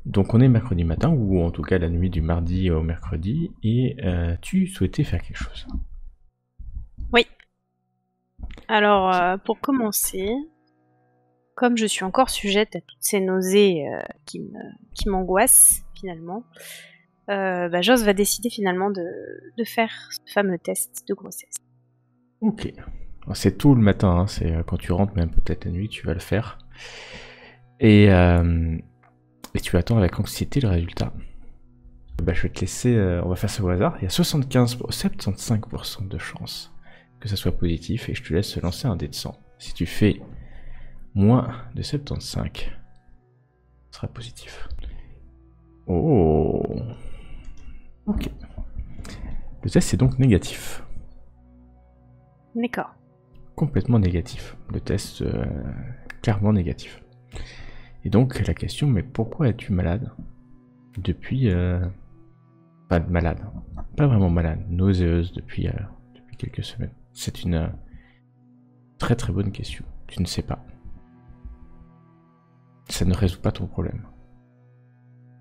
Donc on est mercredi matin, ou en tout cas la nuit du mardi au mercredi, et tu souhaitais faire quelque chose. Oui. Alors, pour commencer, comme je suis encore sujette à toutes ces nausées qui m'angoissent, finalement, Joss va décider finalement de faire ce fameux test de grossesse. Ok. C'est tôt le matin, hein, c'est quand tu rentres, même peut-être la nuit, tu vas le faire. Et tu attends avec anxiété le résultat. Je vais te laisser, on va faire ça au hasard. Il y a 75% de chances que ça soit positif, et je te laisse lancer un dé de 100. Si tu fais moins de 75, ce sera positif. Oh. Ok. Le test est donc négatif. D'accord. Complètement négatif. Le test, clairement négatif. Et donc la question, mais pourquoi es-tu malade depuis... Pas malade, pas vraiment malade, nauséeuse depuis quelques semaines. C'est une très très bonne question. Tu ne sais pas. Ça ne résout pas ton problème.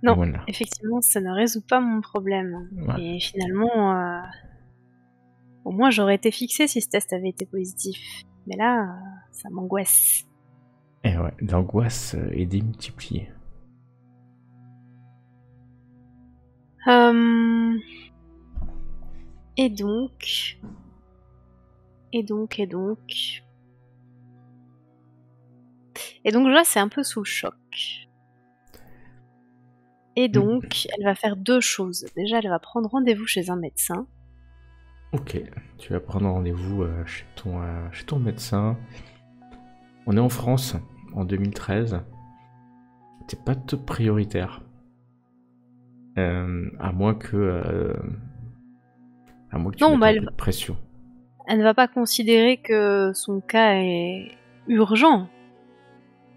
Non, Loin de là. effectivement, ça ne résout pas mon problème. Ouais. Et finalement, au moins j'aurais été fixée si ce test avait été positif. Mais là, ça m'angoisse. Et ouais, l'angoisse est démultipliée. Et donc... Et donc... Et donc là, c'est un peu sous le choc. Et donc, elle va faire deux choses. Déjà, elle va prendre rendez-vous chez un médecin. Ok, tu vas prendre rendez-vous chez ton médecin. On est en France, en 2013. C'est pas top prioritaire. À moins que tu Non, mettes un peu de pression. elle ne va pas considérer que son cas est urgent.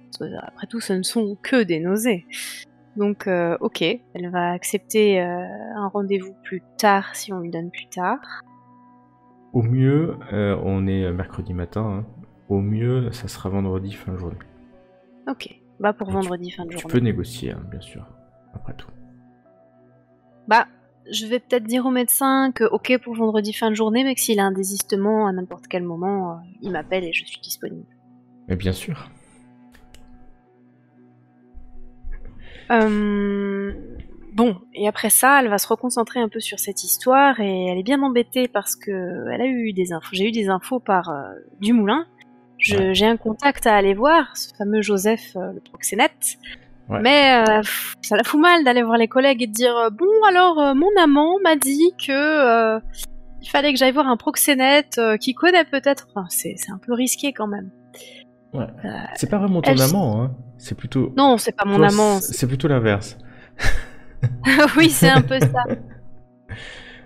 Parce que, après tout, ce ne sont que des nausées. Donc, ok, elle va accepter un rendez-vous plus tard si on lui donne plus tard. Au mieux, on est mercredi matin. Hein. Au mieux, ça sera vendredi fin de journée. Ok, bah pour vendredi fin de journée. Tu peux négocier, hein, bien sûr, après tout. Bah, je vais peut-être dire au médecin que ok pour vendredi fin de journée, mais que s'il a un désistement à n'importe quel moment, il m'appelle et je suis disponible. Mais bien sûr. Bon, et après ça, elle va se reconcentrer un peu sur cette histoire et elle est bien embêtée parce que elle a eu des infos. J'ai eu des infos par Dumoulin. J'ai un contact à aller voir, ce fameux Joseph, le proxénète. Ouais. Mais ça la fout mal d'aller voir les collègues et de dire bon alors mon amant m'a dit que il fallait que j'aille voir un proxénète qui connaît peut-être. Enfin, c'est un peu risqué quand même. Ouais. C'est pas vraiment ton amant, hein. C'est plutôt. Non, c'est pas mon Toi, amant. c'est plutôt l'inverse. Oui, c'est un peu ça.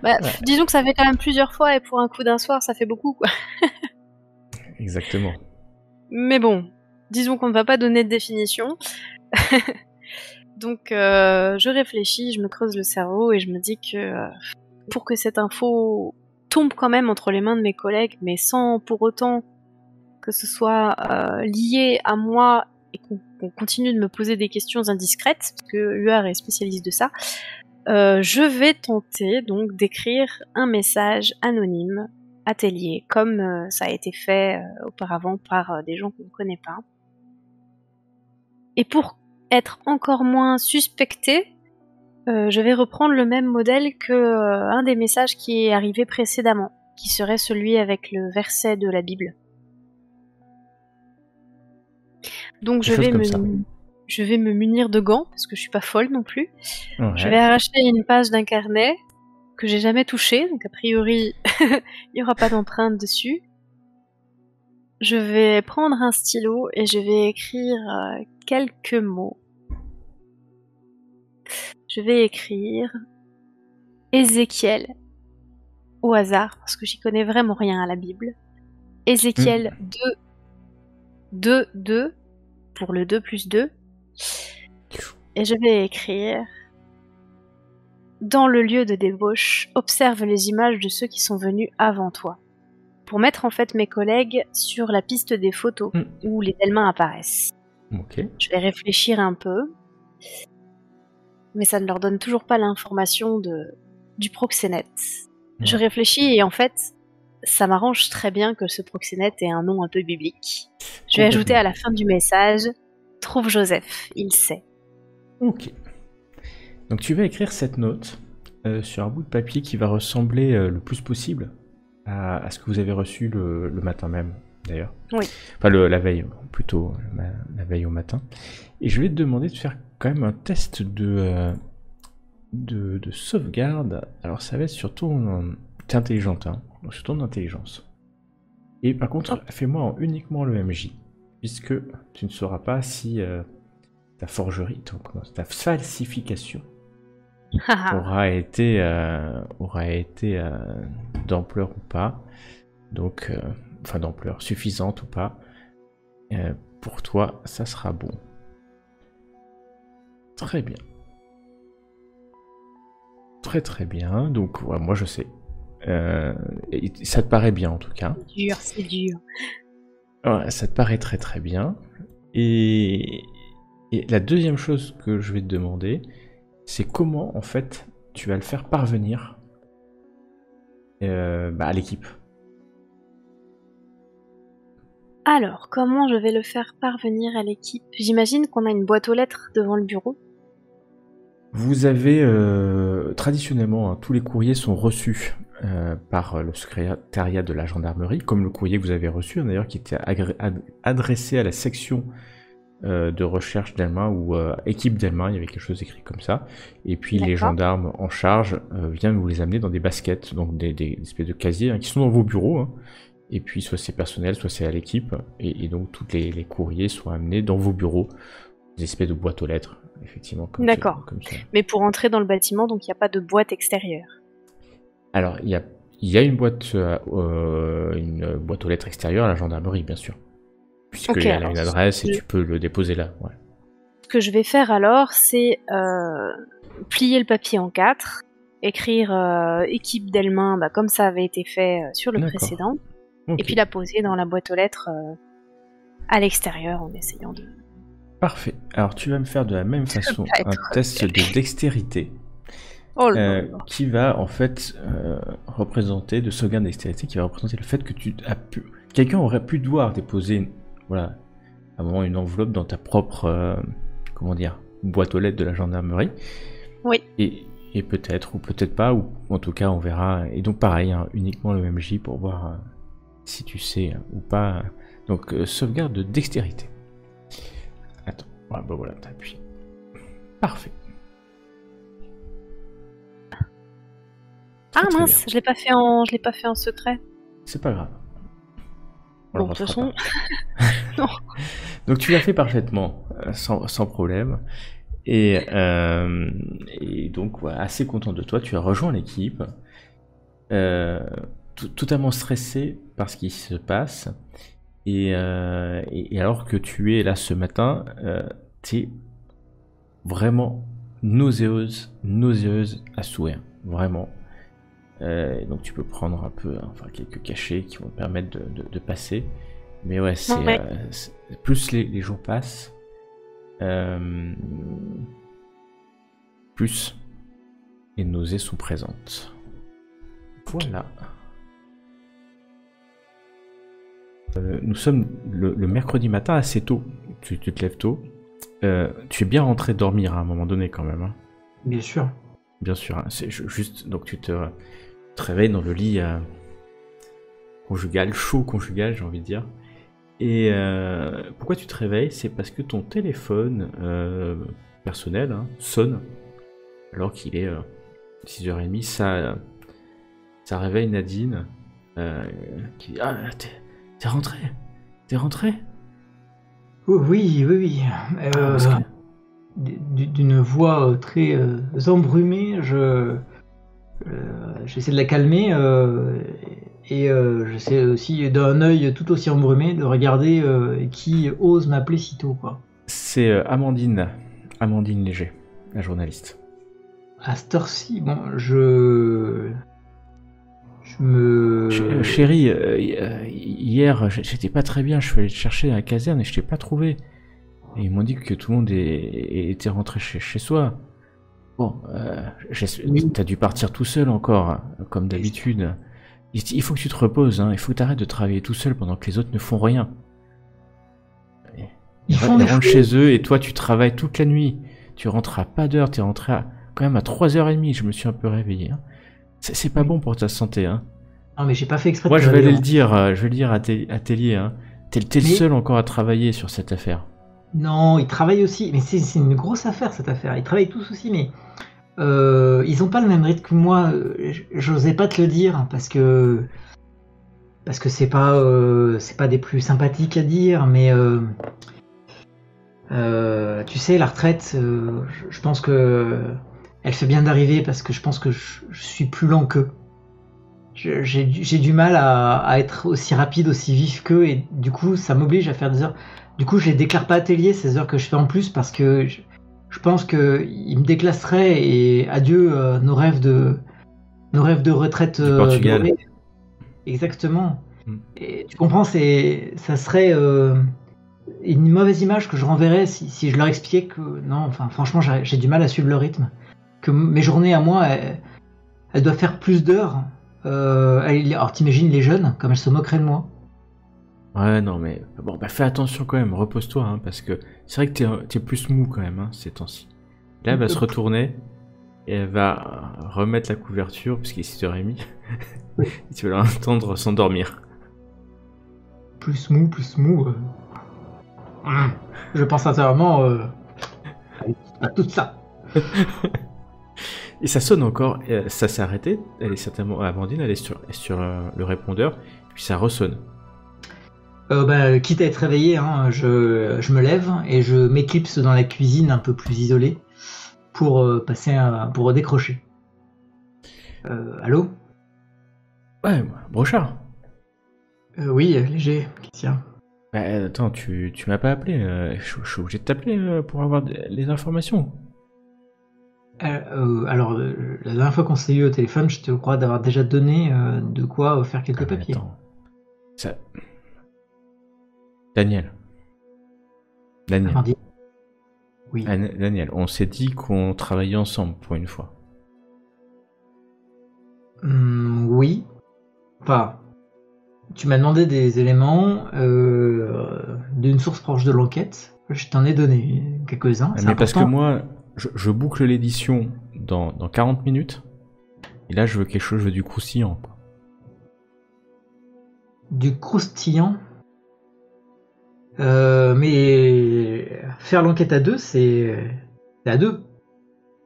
Bah, disons que ça fait quand même plusieurs fois et pour un coup d'un soir, ça fait beaucoup, quoi. Exactement. Mais bon, disons qu'on ne va pas donner de définition. Donc, je réfléchis, je me creuse le cerveau et je me dis que pour que cette info tombe quand même entre les mains de mes collègues, mais sans pour autant que ce soit lié à moi et qu'on continue de me poser des questions indiscrètes, parce que UR est spécialiste de ça, je vais tenter donc d'écrire un message anonyme atelier, comme ça a été fait auparavant par des gens qu'on ne connaît pas. Et pour être encore moins suspecté, je vais reprendre le même modèle que un des messages qui est arrivé précédemment, qui serait celui avec le verset de la Bible. Donc je vais me munir de gants, parce que je suis pas folle non plus. Ouais. Je vais arracher une page d'un carnet que j'ai jamais touché, donc a priori il n'y aura pas d'empreinte dessus. Je vais prendre un stylo et je vais écrire quelques mots. Je vais écrire Ézéchiel au hasard, parce que j'y connais vraiment rien à la Bible. Ézéchiel 2 pour le 2 plus 2. Et je vais écrire dans le lieu de débauche, observe les images de ceux qui sont venus avant toi. Pour mettre en fait mes collègues sur la piste des photos où les belles mains apparaissent. Ok. Je vais réfléchir un peu. mais ça ne leur donne toujours pas l'information du proxénète. Ouais. Je réfléchis et en fait, ça m'arrange très bien que ce proxénète ait un nom un peu biblique. Je vais ajouter à la fin du message « Trouve Joseph, il sait ». Ok. Donc tu vas écrire cette note sur un bout de papier qui va ressembler le plus possible à ce que vous avez reçu le matin même, d'ailleurs. Oui. Enfin, la veille, plutôt, la veille au matin. Et je vais te demander de faire quand même un test de sauvegarde. Alors ça va être surtout... T'es intelligente, hein, donc sur ton intelligence. Et par contre, fais-moi uniquement le MJ, puisque tu ne sauras pas si ta forgerie, ta falsification aura été d'ampleur ou pas. Donc, enfin d'ampleur suffisante ou pas. Pour toi, ça sera bon. Très bien. Très très bien. Donc, ouais, moi je sais. Ça te paraît bien en tout cas. C'est dur. Ouais, ça te paraît très très bien. Et la deuxième chose que je vais te demander, c'est comment en fait tu vas le faire parvenir à l'équipe. Alors, comment je vais le faire parvenir à l'équipe? J'imagine qu'on a une boîte aux lettres devant le bureau. Vous avez traditionnellement, hein, tous les courriers sont reçus par le secrétariat de la gendarmerie, comme le courrier que vous avez reçu, d'ailleurs, qui était adressé à la section de recherche d'Elma ou équipe d'Elma, il y avait quelque chose écrit comme ça. Et puis les gendarmes en charge viennent vous les amener dans des baskets, donc des espèces de casiers, hein, qui sont dans vos bureaux. Hein. Et puis soit c'est personnel, soit c'est à l'équipe. Et donc tous les courriers sont amenés dans vos bureaux, des espèces de boîtes aux lettres, effectivement. D'accord. Mais pour entrer dans le bâtiment, donc il n'y a pas de boîte extérieure. Alors il y a une boîte aux lettres extérieure à la gendarmerie, bien sûr. Puisqu'il y a une adresse et tu peux le déposer là. Ouais. Ce que je vais faire alors, c'est plier le papier en 4, écrire équipe d'Elmain, comme ça avait été fait sur le précédent, et puis la poser dans la boîte aux lettres à l'extérieur en essayant de... Parfait. Alors tu vas me faire de la même façon un test de dextérité qui va en fait représenter, de sauvegarde de dextérité, qui va représenter le fait que quelqu'un aurait pu devoir déposer à un moment une enveloppe dans ta propre boîte aux lettres de la gendarmerie. Oui. Et peut-être ou peut-être pas, ou en tout cas on verra. Et donc pareil, hein, uniquement le MJ pour voir si tu sais ou pas. Donc sauvegarde de dextérité. Attends, voilà, t'appuies. Parfait. Ah mince, je l'ai pas fait en secret. C'est pas grave. Bon, de toute façon... non. Donc tu l'as fait parfaitement, sans problème. Et donc, assez content de toi, tu as rejoint l'équipe, totalement stressé par ce qui se passe. Et alors que tu es là ce matin, tu es vraiment nauséeuse à souhait, vraiment. Donc tu peux prendre un peu, quelques cachets qui vont te permettre de passer. Mais ouais, plus les jours passent, plus les nausées sont présentes. Voilà. Nous sommes le mercredi matin assez tôt. Tu te lèves tôt. Tu es bien rentré dormir à un moment donné quand même. Hein. Bien sûr. Bien sûr. Hein. C'est juste, donc tu te réveilles dans le lit conjugal, chaud conjugal, j'ai envie de dire. Et pourquoi tu te réveilles? C'est parce que ton téléphone personnel sonne alors qu'il est 6h30. Ça réveille Nadine qui dit: Ah, t'es rentré? T'es rentré? Oui. D'une voix très embrumée, j'essaie de la calmer et j'essaie aussi d'un œil tout aussi embrumé de regarder qui ose m'appeler si tôt, quoi. C'est Amandine Léger, la journaliste. À cette heure-ci, bon, je me... Chérie, hier j'étais pas très bien, je suis allé te chercher à la caserne et je t'ai pas trouvé. Et ils m'ont dit que tout le monde était rentré chez soi. Bon, Oui. t'as dû partir tout seul encore, hein, comme d'habitude. Il faut que tu te reposes, hein. Il faut que t'arrêtes de travailler tout seul pendant que les autres ne font rien. Ils font Ils des rentrent choses. chez eux et toi tu travailles toute la nuit. Tu rentres à pas d'heure, t'es rentré quand même à 3h30. Je me suis un peu réveillé, hein. C'est pas Oui. bon pour ta santé, hein. Non, mais j'ai pas fait exprès de Moi te je vais réveiller aller le avant. dire, je vais le dire à Tellier, hein. T'es le Mais seul encore à travailler sur cette affaire. non, ils travaillent aussi. Mais c'est une grosse affaire cette affaire. Ils travaillent tous aussi, mais ils ont pas le même rythme que moi. J'osais pas te le dire parce que c'est pas des plus sympathiques à dire, mais tu sais, la retraite, je pense que elle fait bien d'arriver parce que je pense que je suis plus lent qu'eux. J'ai du mal à être aussi rapide, aussi vif qu'eux, et du coup, ça m'oblige à faire des heures. Du coup, je les déclare pas atelier, ces heures que je fais en plus, parce que je pense qu'ils me déclasseraient et adieu nos rêves de retraite Du Portugal. dorée. Exactement. Mm. Et tu comprends, ça serait une mauvaise image que je renverrais si je leur expliquais que non, enfin, franchement, j'ai du mal à suivre le rythme. Que mes journées à moi, elles doivent faire plus d'heures. Alors t'imagines les jeunes, comme elles se moqueraient de moi. Ouais, non, mais bon, bah fais attention quand même, repose-toi, hein, parce que c'est vrai que t'es plus mou quand même, hein, ces temps-ci. Là, elle va se retourner et elle va remettre la couverture, parce qu'il est 6h30, et tu vas l'entendre s'endormir. Plus mou, plus mou. Je pense intérieurement à tout ça. Et ça sonne encore, et ça s'est arrêté, elle est certainement, Amandine, elle est sur le répondeur, puis ça ressonne. Quitte à être réveillé, hein, je me lève et je m'éclipse dans la cuisine un peu plus isolée pour pour décrocher. Allô? Ouais, Brochard. Oui, léger, Christian. Bah, attends, tu m'as pas appelé, je suis obligé de t'appeler pour avoir les informations. La dernière fois qu'on s'est eu au téléphone, je te crois d'avoir déjà donné de quoi faire Ah quelques mais papiers. attends, ça... Daniel, Daniel, Amandine. Oui. Daniel, on s'est dit qu'on travaillait ensemble pour une fois. Oui. Enfin, tu m'as demandé des éléments d'une source proche de l'enquête. Je t'en ai donné quelques-uns, c'est Mais parce que important. moi, je boucle l'édition dans 40 minutes, et là je veux quelque chose, je veux du croustillant, quoi. Du croustillant. Mais faire l'enquête à deux, c'est à deux.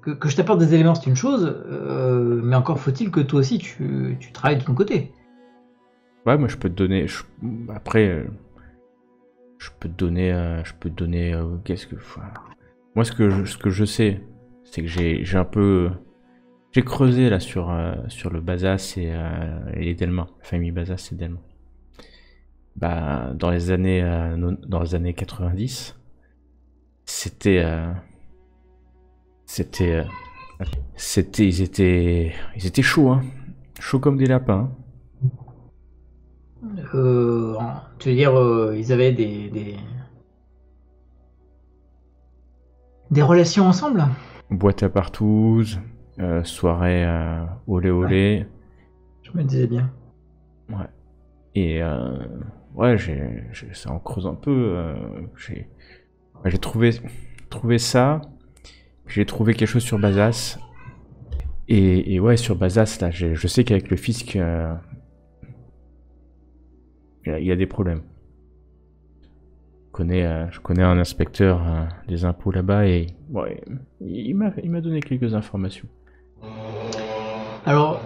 Que je t'apporte des éléments, c'est une chose, mais encore faut-il que toi aussi tu travailles de ton côté. Ouais, moi je peux te donner... Après, je peux te donner... qu'est-ce que... Enfin, moi ce que je sais, c'est que j'ai un peu... J'ai creusé là sur le Bazas et Delma, la famille Bazas et Delma. Bah, dans les années 90, c'était ils étaient chauds, hein, chauds comme des lapins. Tu veux dire, ils avaient des relations ensemble? Boîte à partouze, soirée olé Ouais, olé, je me disais bien. ouais. Et ouais, ça en creuse un peu. J'ai trouvé ça. J'ai trouvé quelque chose sur Bazas. Et ouais, sur Bazas, là, je sais qu'avec le fisc, il y a des problèmes. Je connais un inspecteur des impôts là-bas et ouais, il m'a donné quelques informations. Alors,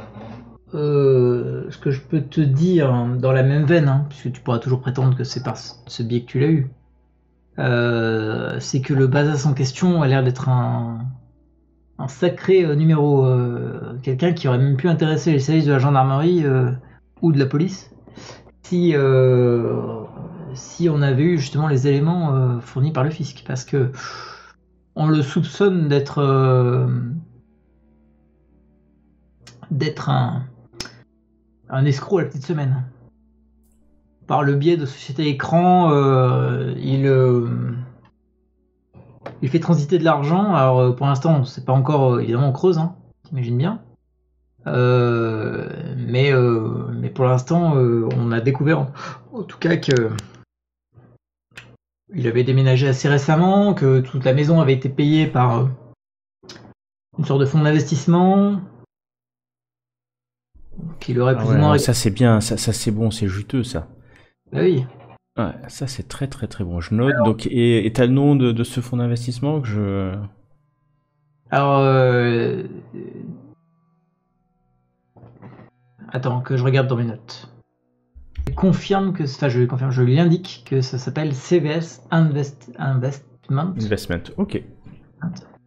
ce que je peux te dire dans la même veine, hein, puisque tu pourras toujours prétendre que c'est par ce biais que tu l'as eu, c'est que le Bazas en question a l'air d'être un sacré numéro. Quelqu'un qui aurait même pu intéresser les services de la gendarmerie ou de la police si on avait eu justement les éléments fournis par le fisc. Parce que on le soupçonne d'être un escroc à la petite semaine. Par le biais de sociétés écran, il fait transiter de l'argent. Alors pour l'instant, c'est pas encore évidemment on creuse, hein, t'imagines bien. Mais pour l'instant, on a découvert en tout cas que il avait déménagé assez récemment, que toute la maison avait été payée par une sorte de fonds d'investissement, qu'il aurait Ah plus ou ouais, moins. non, ça c'est bien, ça c'est bon, c'est juteux ça. Bah oui. Ouais, ça c'est très très très bon. Je note. Donc, et t'as le nom de ce fonds d'investissement que je. Alors, attends que je regarde dans mes notes. Je confirme que, enfin, je confirme, je lui indique que ça s'appelle CVS Investment. Investment, ok.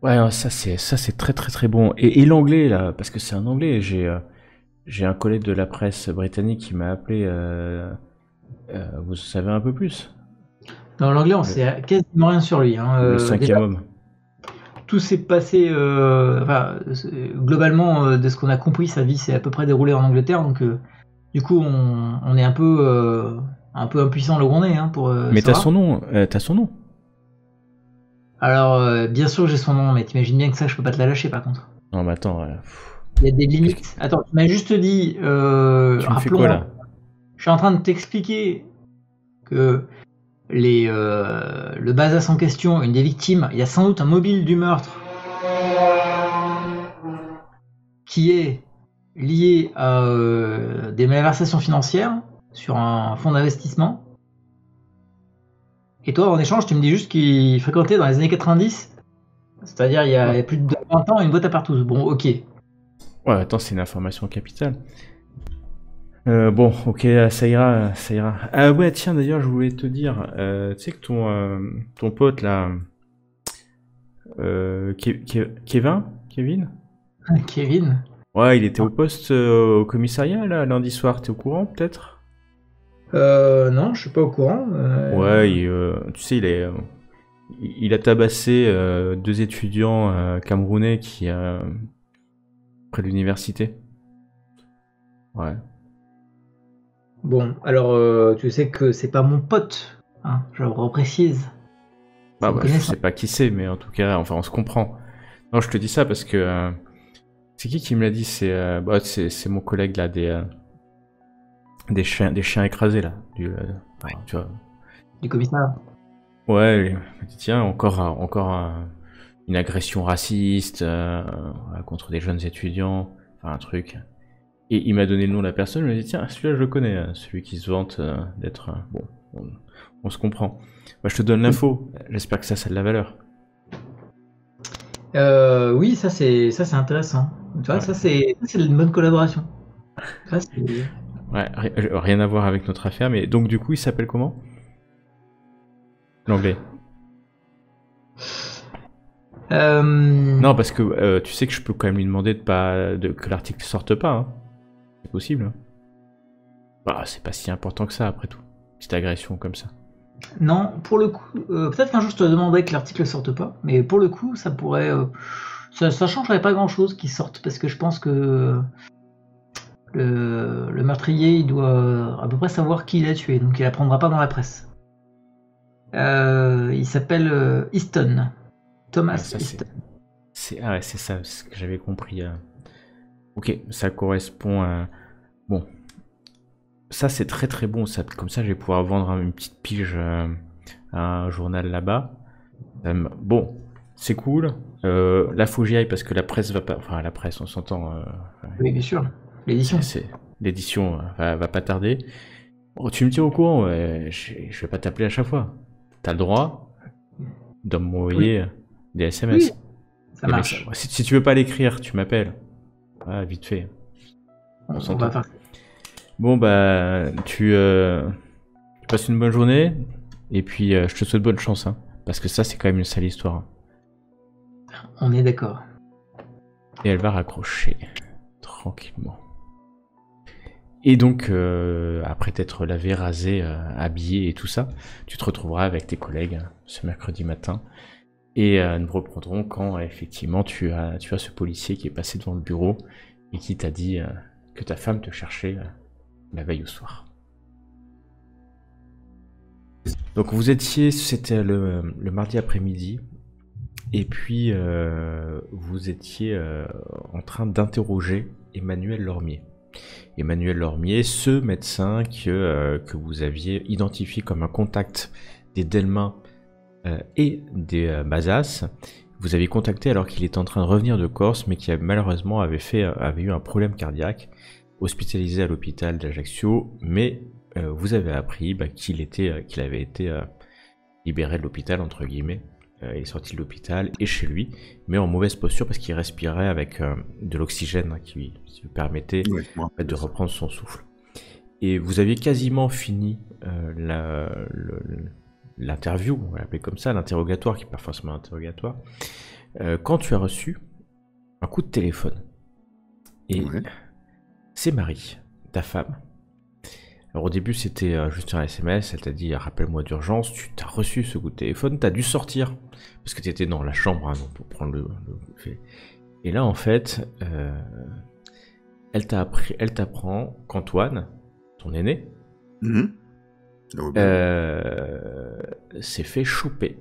Ouais, non, ça c'est très très très bon. Et l'anglais là, parce que c'est un anglais. J'ai un collègue de la presse britannique qui m'a appelé. Vous savez un peu plus? Dans l'anglais, on sait quasiment rien sur lui. Hein. Le cinquième homme. Tout s'est passé, globalement, de ce qu'on a compris, sa vie s'est à peu près déroulée en Angleterre, donc du coup, on est un peu impuissant là où on est, hein, pour. Mais t'as savoir. son nom, t'as son nom. Alors, bien sûr, j'ai son nom, mais t'imagines bien que ça, je peux pas te la lâcher, par contre. Non, mais attends, Il y a des limites. Attends, tu m'as juste dit. tu me fais quoi là? Je suis en train de t'expliquer que le Bazas en question, une des victimes, il y a sans doute un mobile du meurtre qui est lié à des malversations financières sur un fonds d'investissement. Et toi, en échange, tu me dis juste qu'il fréquentait dans les années 90, c'est-à-dire il y a plus de 20 ans, une boîte à partous. Bon, ok. Ouais, attends, c'est une information capitale. Bon, ok, ça ira, ça ira. Ah ouais, tiens, d'ailleurs, je voulais te dire, tu sais que ton pote là, Kevin? Kevin. Ouais, il était au poste au commissariat là lundi soir. T'es au courant peut-être? Non, je suis pas au courant. Ouais, tu sais, il a tabassé 2 étudiants camerounais qui près de l'université. Ouais. Bon, alors tu sais que c'est pas mon pote, hein, je le reprécise. Bah, Une je sais connaissance. pas qui c'est, mais en tout cas, enfin, on se comprend. Non, je te dis ça parce que c'est qui me l'a dit? C'est mon collègue là des chiens écrasés là. Ouais. Tu vois. Du commissariat. Ouais, il m'a dit, tiens, une agression raciste voilà, contre des jeunes étudiants, enfin un truc. Et il m'a donné le nom de la personne, il m'a dit, tiens, celui-là je le connais, celui qui se vante d'être... bon, on se comprend. Bah, je te donne l'info, j'espère que ça a de la valeur. Oui, ça c'est intéressant. Tu vois, Ouais. ça c'est une bonne collaboration. Ça, c'est- Ouais, rien à voir avec notre affaire, mais donc du coup il s'appelle comment? L'anglais. Non, parce que tu sais que je peux quand même lui demander que l'article sorte pas, hein. C'est possible. Hein. Bah, c'est pas si important que ça après tout. Petite agression comme ça. Non, pour le coup, peut-être qu'un jour je te demanderais que l'article sorte pas, mais pour le coup, ça pourrait, ça changerait pas grand-chose qu'il sorte, parce que je pense que le meurtrier, il doit à peu près savoir qui il a tué, donc il apprendra pas dans la presse. Il s'appelle Easton. Thomas Ouais, ça Easton. Ah ouais, c'est ça, c'est ce que j'avais compris. Ok, ça correspond à... Bon. Ça, c'est très très bon. Ça, comme ça, je vais pouvoir vendre une petite pige à un journal là-bas. Bon, c'est cool. Là, faut que j'y aille parce que la presse va pas... Enfin, la presse, on s'entend. Oui, bien sûr. L'édition. L'édition va pas tarder. Oh, tu me tiens au courant, ouais, je vais pas t'appeler à chaque fois. T'as le droit de m'envoyer des SMS. Oui, ça marche. Si tu veux pas l'écrire, tu m'appelles. Ah, vite fait. On s'entend. va faire. Bon, bah, tu passes une bonne journée. Et puis, je te souhaite bonne chance. Hein, parce que ça, c'est quand même une sale histoire. Hein. On est d'accord. Et elle va raccrocher. Tranquillement. Et donc, après t'être lavé, rasé, habillé et tout ça, tu te retrouveras avec tes collègues ce mercredi matin. Et nous reprendrons quand effectivement tu as ce policier qui est passé devant le bureau et qui t'a dit que ta femme te cherchait la veille au soir. Donc vous étiez, c'était le mardi après-midi, Et puis, vous étiez en train d'interroger Emmanuel Lormier. Emmanuel Lormier, ce médecin que vous aviez identifié comme un contact des Delmin et des Mazas, vous aviez contacté alors qu'il était en train de revenir de Corse, mais qui malheureusement avait eu un problème cardiaque, hospitalisé à l'hôpital d'Ajaccio, mais vous avez appris qu'il avait été libéré de l'hôpital, entre guillemets. Il est sorti de l'hôpital et chez lui, mais en mauvaise posture parce qu'il respirait avec de l'oxygène qui lui permettait de reprendre son souffle. Et vous aviez quasiment fini l'interview, on va l'appeler comme ça, l'interrogatoire, qui n'est pas forcément un interrogatoire, quand tu as reçu un coup de téléphone. Et c'est Marie, ta femme. Alors au début c'était juste un SMS, elle t'a dit rappelle-moi d'urgence, tu t'as reçu ce coup de téléphone, t'as dû sortir, parce que t'étais dans la chambre hein, donc pour prendre le fait. Et là en fait, elle t'apprend qu'Antoine, ton aîné, s'est fait choper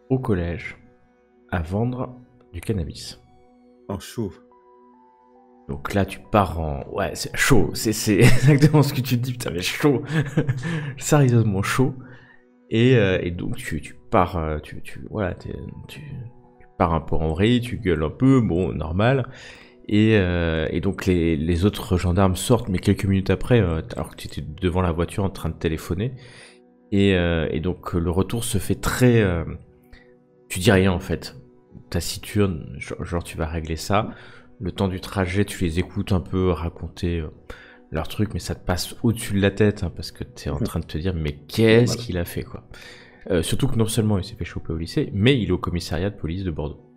au collège à vendre du cannabis. Oh chaud. Donc là, tu pars en... Ouais, c'est chaud. C'est exactement ce que tu te dis. Putain, mais chaud. Sérieusement chaud. Et donc, tu pars... Tu pars un peu en vrille, tu gueules un peu. Bon, normal. Et donc, les autres gendarmes sortent, mais quelques minutes après, alors que tu étais devant la voiture en train de téléphoner. Et donc, le retour se fait très... tu dis rien, en fait. Taciturne. Genre, tu vas régler ça. Le temps du trajet, tu les écoutes un peu raconter leur truc, mais ça te passe au-dessus de la tête, hein, parce que tu es en train de te dire, mais qu'est-ce qu'il a fait, quoi. Surtout que non seulement il s'est fait choper au lycée, mais il est au commissariat de police de Bordeaux.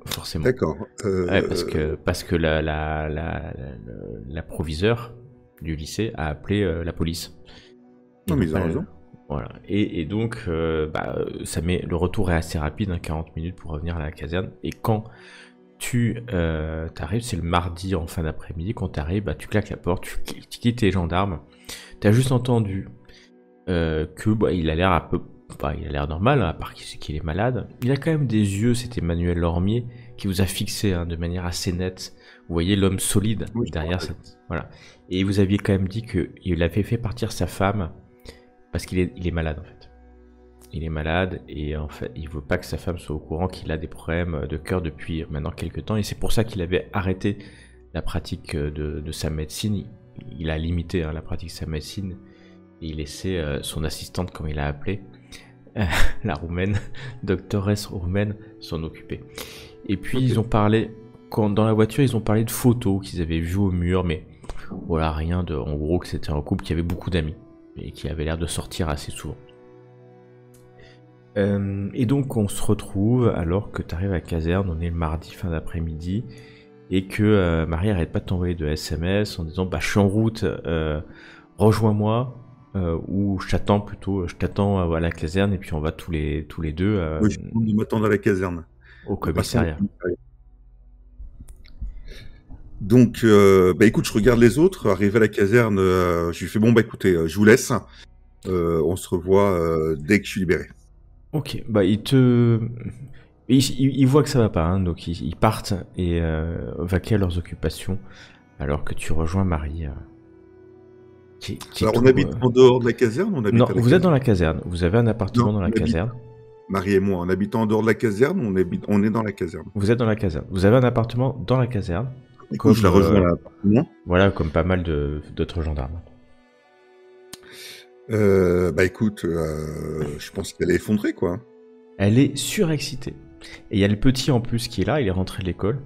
Forcément. D'accord. Ouais, parce que la proviseure du lycée a appelé la police. Non, mais ils ont raison. Voilà. Et donc, le retour est assez rapide, hein, 40 minutes pour revenir à la caserne. Et quand tu arrives, c'est le mardi en fin d'après-midi, quand tu arrives, tu claques la porte, tu quittes les gendarmes. Tu as juste entendu il a l'air un peu... il a l'air normal, hein, à part qu'il est malade. Il a quand même des yeux, c'est Emmanuel Lormier, qui vous a fixé hein, de manière assez nette. Vous voyez l'homme solide derrière cette... Voilà. Et vous aviez quand même dit qu'il avait fait partir sa femme parce qu'il est malade en fait. Il est malade et en fait il veut pas que sa femme soit au courant qu'il a des problèmes de cœur depuis maintenant quelques temps, et c'est pour ça qu'il avait arrêté la pratique de sa médecine. Il a limité hein, la pratique de sa médecine et il laissait son assistante, comme il a appelé, la roumaine, doctoresse roumaine, s'en occuper. Et puis ils ont parlé, dans la voiture ils ont parlé de photos qu'ils avaient vues au mur, mais voilà, rien de... En gros que c'était un couple qui avait beaucoup d'amis et qui avait l'air de sortir assez souvent. Et donc on se retrouve alors que tu arrives à la caserne, on est le mardi fin d'après-midi, et que Marie arrête pas de t'envoyer de SMS en disant je suis en route, rejoins-moi, ou je t'attends à la caserne, et puis on va tous les deux Oui, je demande de m'attendre à la caserne. Au commissariat. Donc écoute, je regarde les autres, arrivé à la caserne, je lui fais écoutez, je vous laisse, on se revoit dès que je suis libéré. Ok, ils voient que ça va pas, hein, donc ils partent et vaquent à leurs occupations, alors que tu rejoins Marie. Alors on habite en dehors de la caserne, on habite Non, à la vous êtes dans la caserne, vous avez un appartement dans la caserne. Marie et moi, en habitant en dehors de la caserne, on est dans la caserne. Vous êtes dans la caserne, vous avez un appartement dans la caserne. Écoute, je la rejoins à l'appartement. Voilà, comme pas mal d'autres gendarmes. Écoute, je pense qu'elle est effondrée, quoi. Elle est surexcitée. Et il y a le petit en plus qui est là, il est rentré de l'école.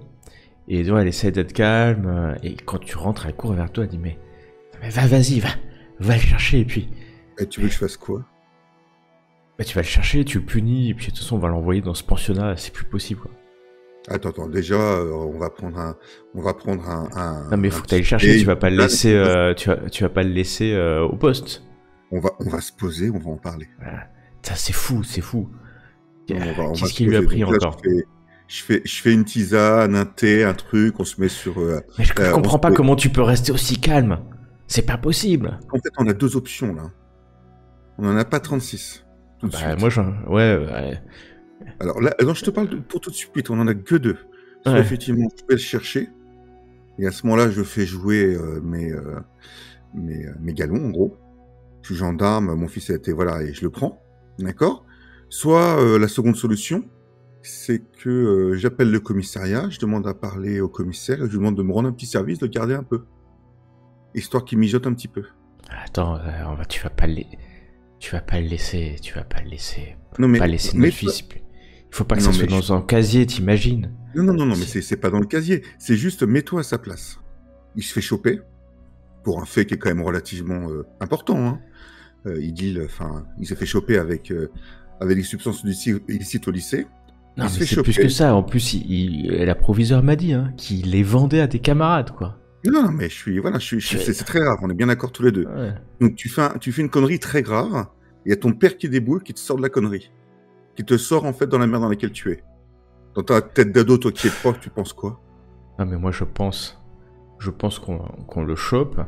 Et donc elle essaie d'être calme. Et quand tu rentres, elle court vers toi, elle dit mais vas-y, va le chercher. Et puis. Et tu veux que je fasse quoi? Tu vas le chercher, tu le punis, et puis de toute façon on va l'envoyer dans ce pensionnat, c'est plus possible, quoi. Attends, déjà, on va prendre un... Non mais il faut que tu ailles le chercher, tu vas pas le laisser, tu vas pas le laisser au poste. On va se poser, on va en parler. Voilà. Ça, c'est fou. Qu'est-ce qu'il lui a pris encore? Je fais une tisane, un thé, un truc, on se met sur... Mais je comprends pas comment tu peux rester aussi calme. C'est pas possible. En fait, on a deux options, là. On en a pas 36. Tout de Bah, suite. moi, ouais. Alors là, je te parle pour tout de suite, on en a que deux. Soit Ouais. effectivement, je vais le chercher, et à ce moment-là, je fais jouer mes galons, en gros. Je suis gendarme, mon fils a été, voilà, et je le prends, d'accord? Soit la seconde solution, c'est que j'appelle le commissariat, je demande à parler au commissaire, et je lui demande de me rendre un petit service, de le garder un peu, histoire qu'il mijote un petit peu. Attends, tu vas pas le laisser. Non mais, Pas laisser mais notre fils. Il faut pas que Non, ça soit mais dans un casier, t'imagines? non, mais c'est pas dans le casier, c'est juste mets-toi à sa place. Il se fait choper, pour un fait qui est quand même relativement important, hein. Il s'est fait choper avec des substances illicites au lycée. Non, Il se mais fait c'est plus choper. que ça. En plus, la proviseure m'a dit qu'il les vendait à des camarades, quoi. Non, mais c'est très grave, on est bien d'accord tous les deux. Ouais. Donc tu fais une connerie très grave, il y a ton père qui déboule, qui te sort de la connerie. Qui te sort en fait dans la merde dans laquelle tu es. Dans ta tête d'ado, toi qui es prof, tu penses quoi? Non, mais moi, je pense qu'on le chope,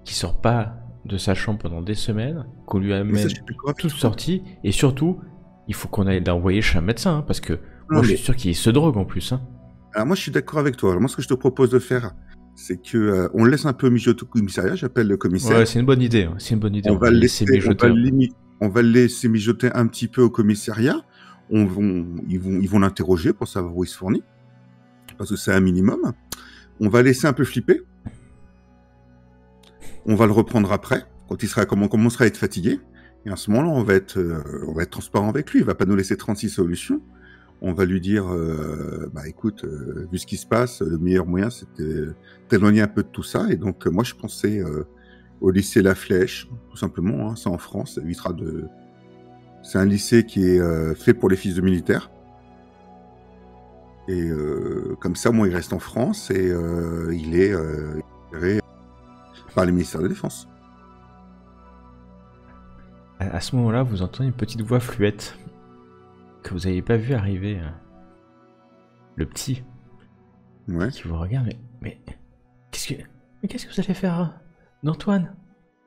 qu'il sort pas de sa chambre pendant des semaines, qu'on lui Mais ça, amène je suis d'accord avec tout toi. sorti, et surtout, il faut qu'on aille l'envoyer chez un médecin, parce que Non, moi, je mais- suis sûr qu'il se drogue en plus. Alors moi, je suis d'accord avec toi. Alors, moi, ce que je te propose de faire, c'est que on le laisse un peu mijoter au commissariat. J'appelle le commissaire. Ouais, c'est une bonne idée. C'est une bonne idée. On va le laisser mijoter. on va le laisser mijoter un petit peu au commissariat. Ils vont l'interroger pour savoir où il se fournit, parce que c'est un minimum. On va laisser un peu flipper. On va le reprendre après, quand on commencera à être fatigué. Et à ce moment-là, on va être transparent avec lui. Il va pas nous laisser 36 solutions. On va lui dire, écoute, vu ce qui se passe, le meilleur moyen, c'était t'éloigner un peu de tout ça. Et donc, moi, je pensais au lycée La Flèche, tout simplement. C'est en France, ça évitera de... C'est un lycée qui est fait pour les fils de militaires. Et comme ça, moi, il reste en France et il est géré par les ministères de la Défense. À ce moment-là, vous entendez une petite voix fluette que vous n'avez pas vu arriver. Le petit Ouais. qui vous regarde. Mais qu'est-ce que vous allez faire d'Antoine?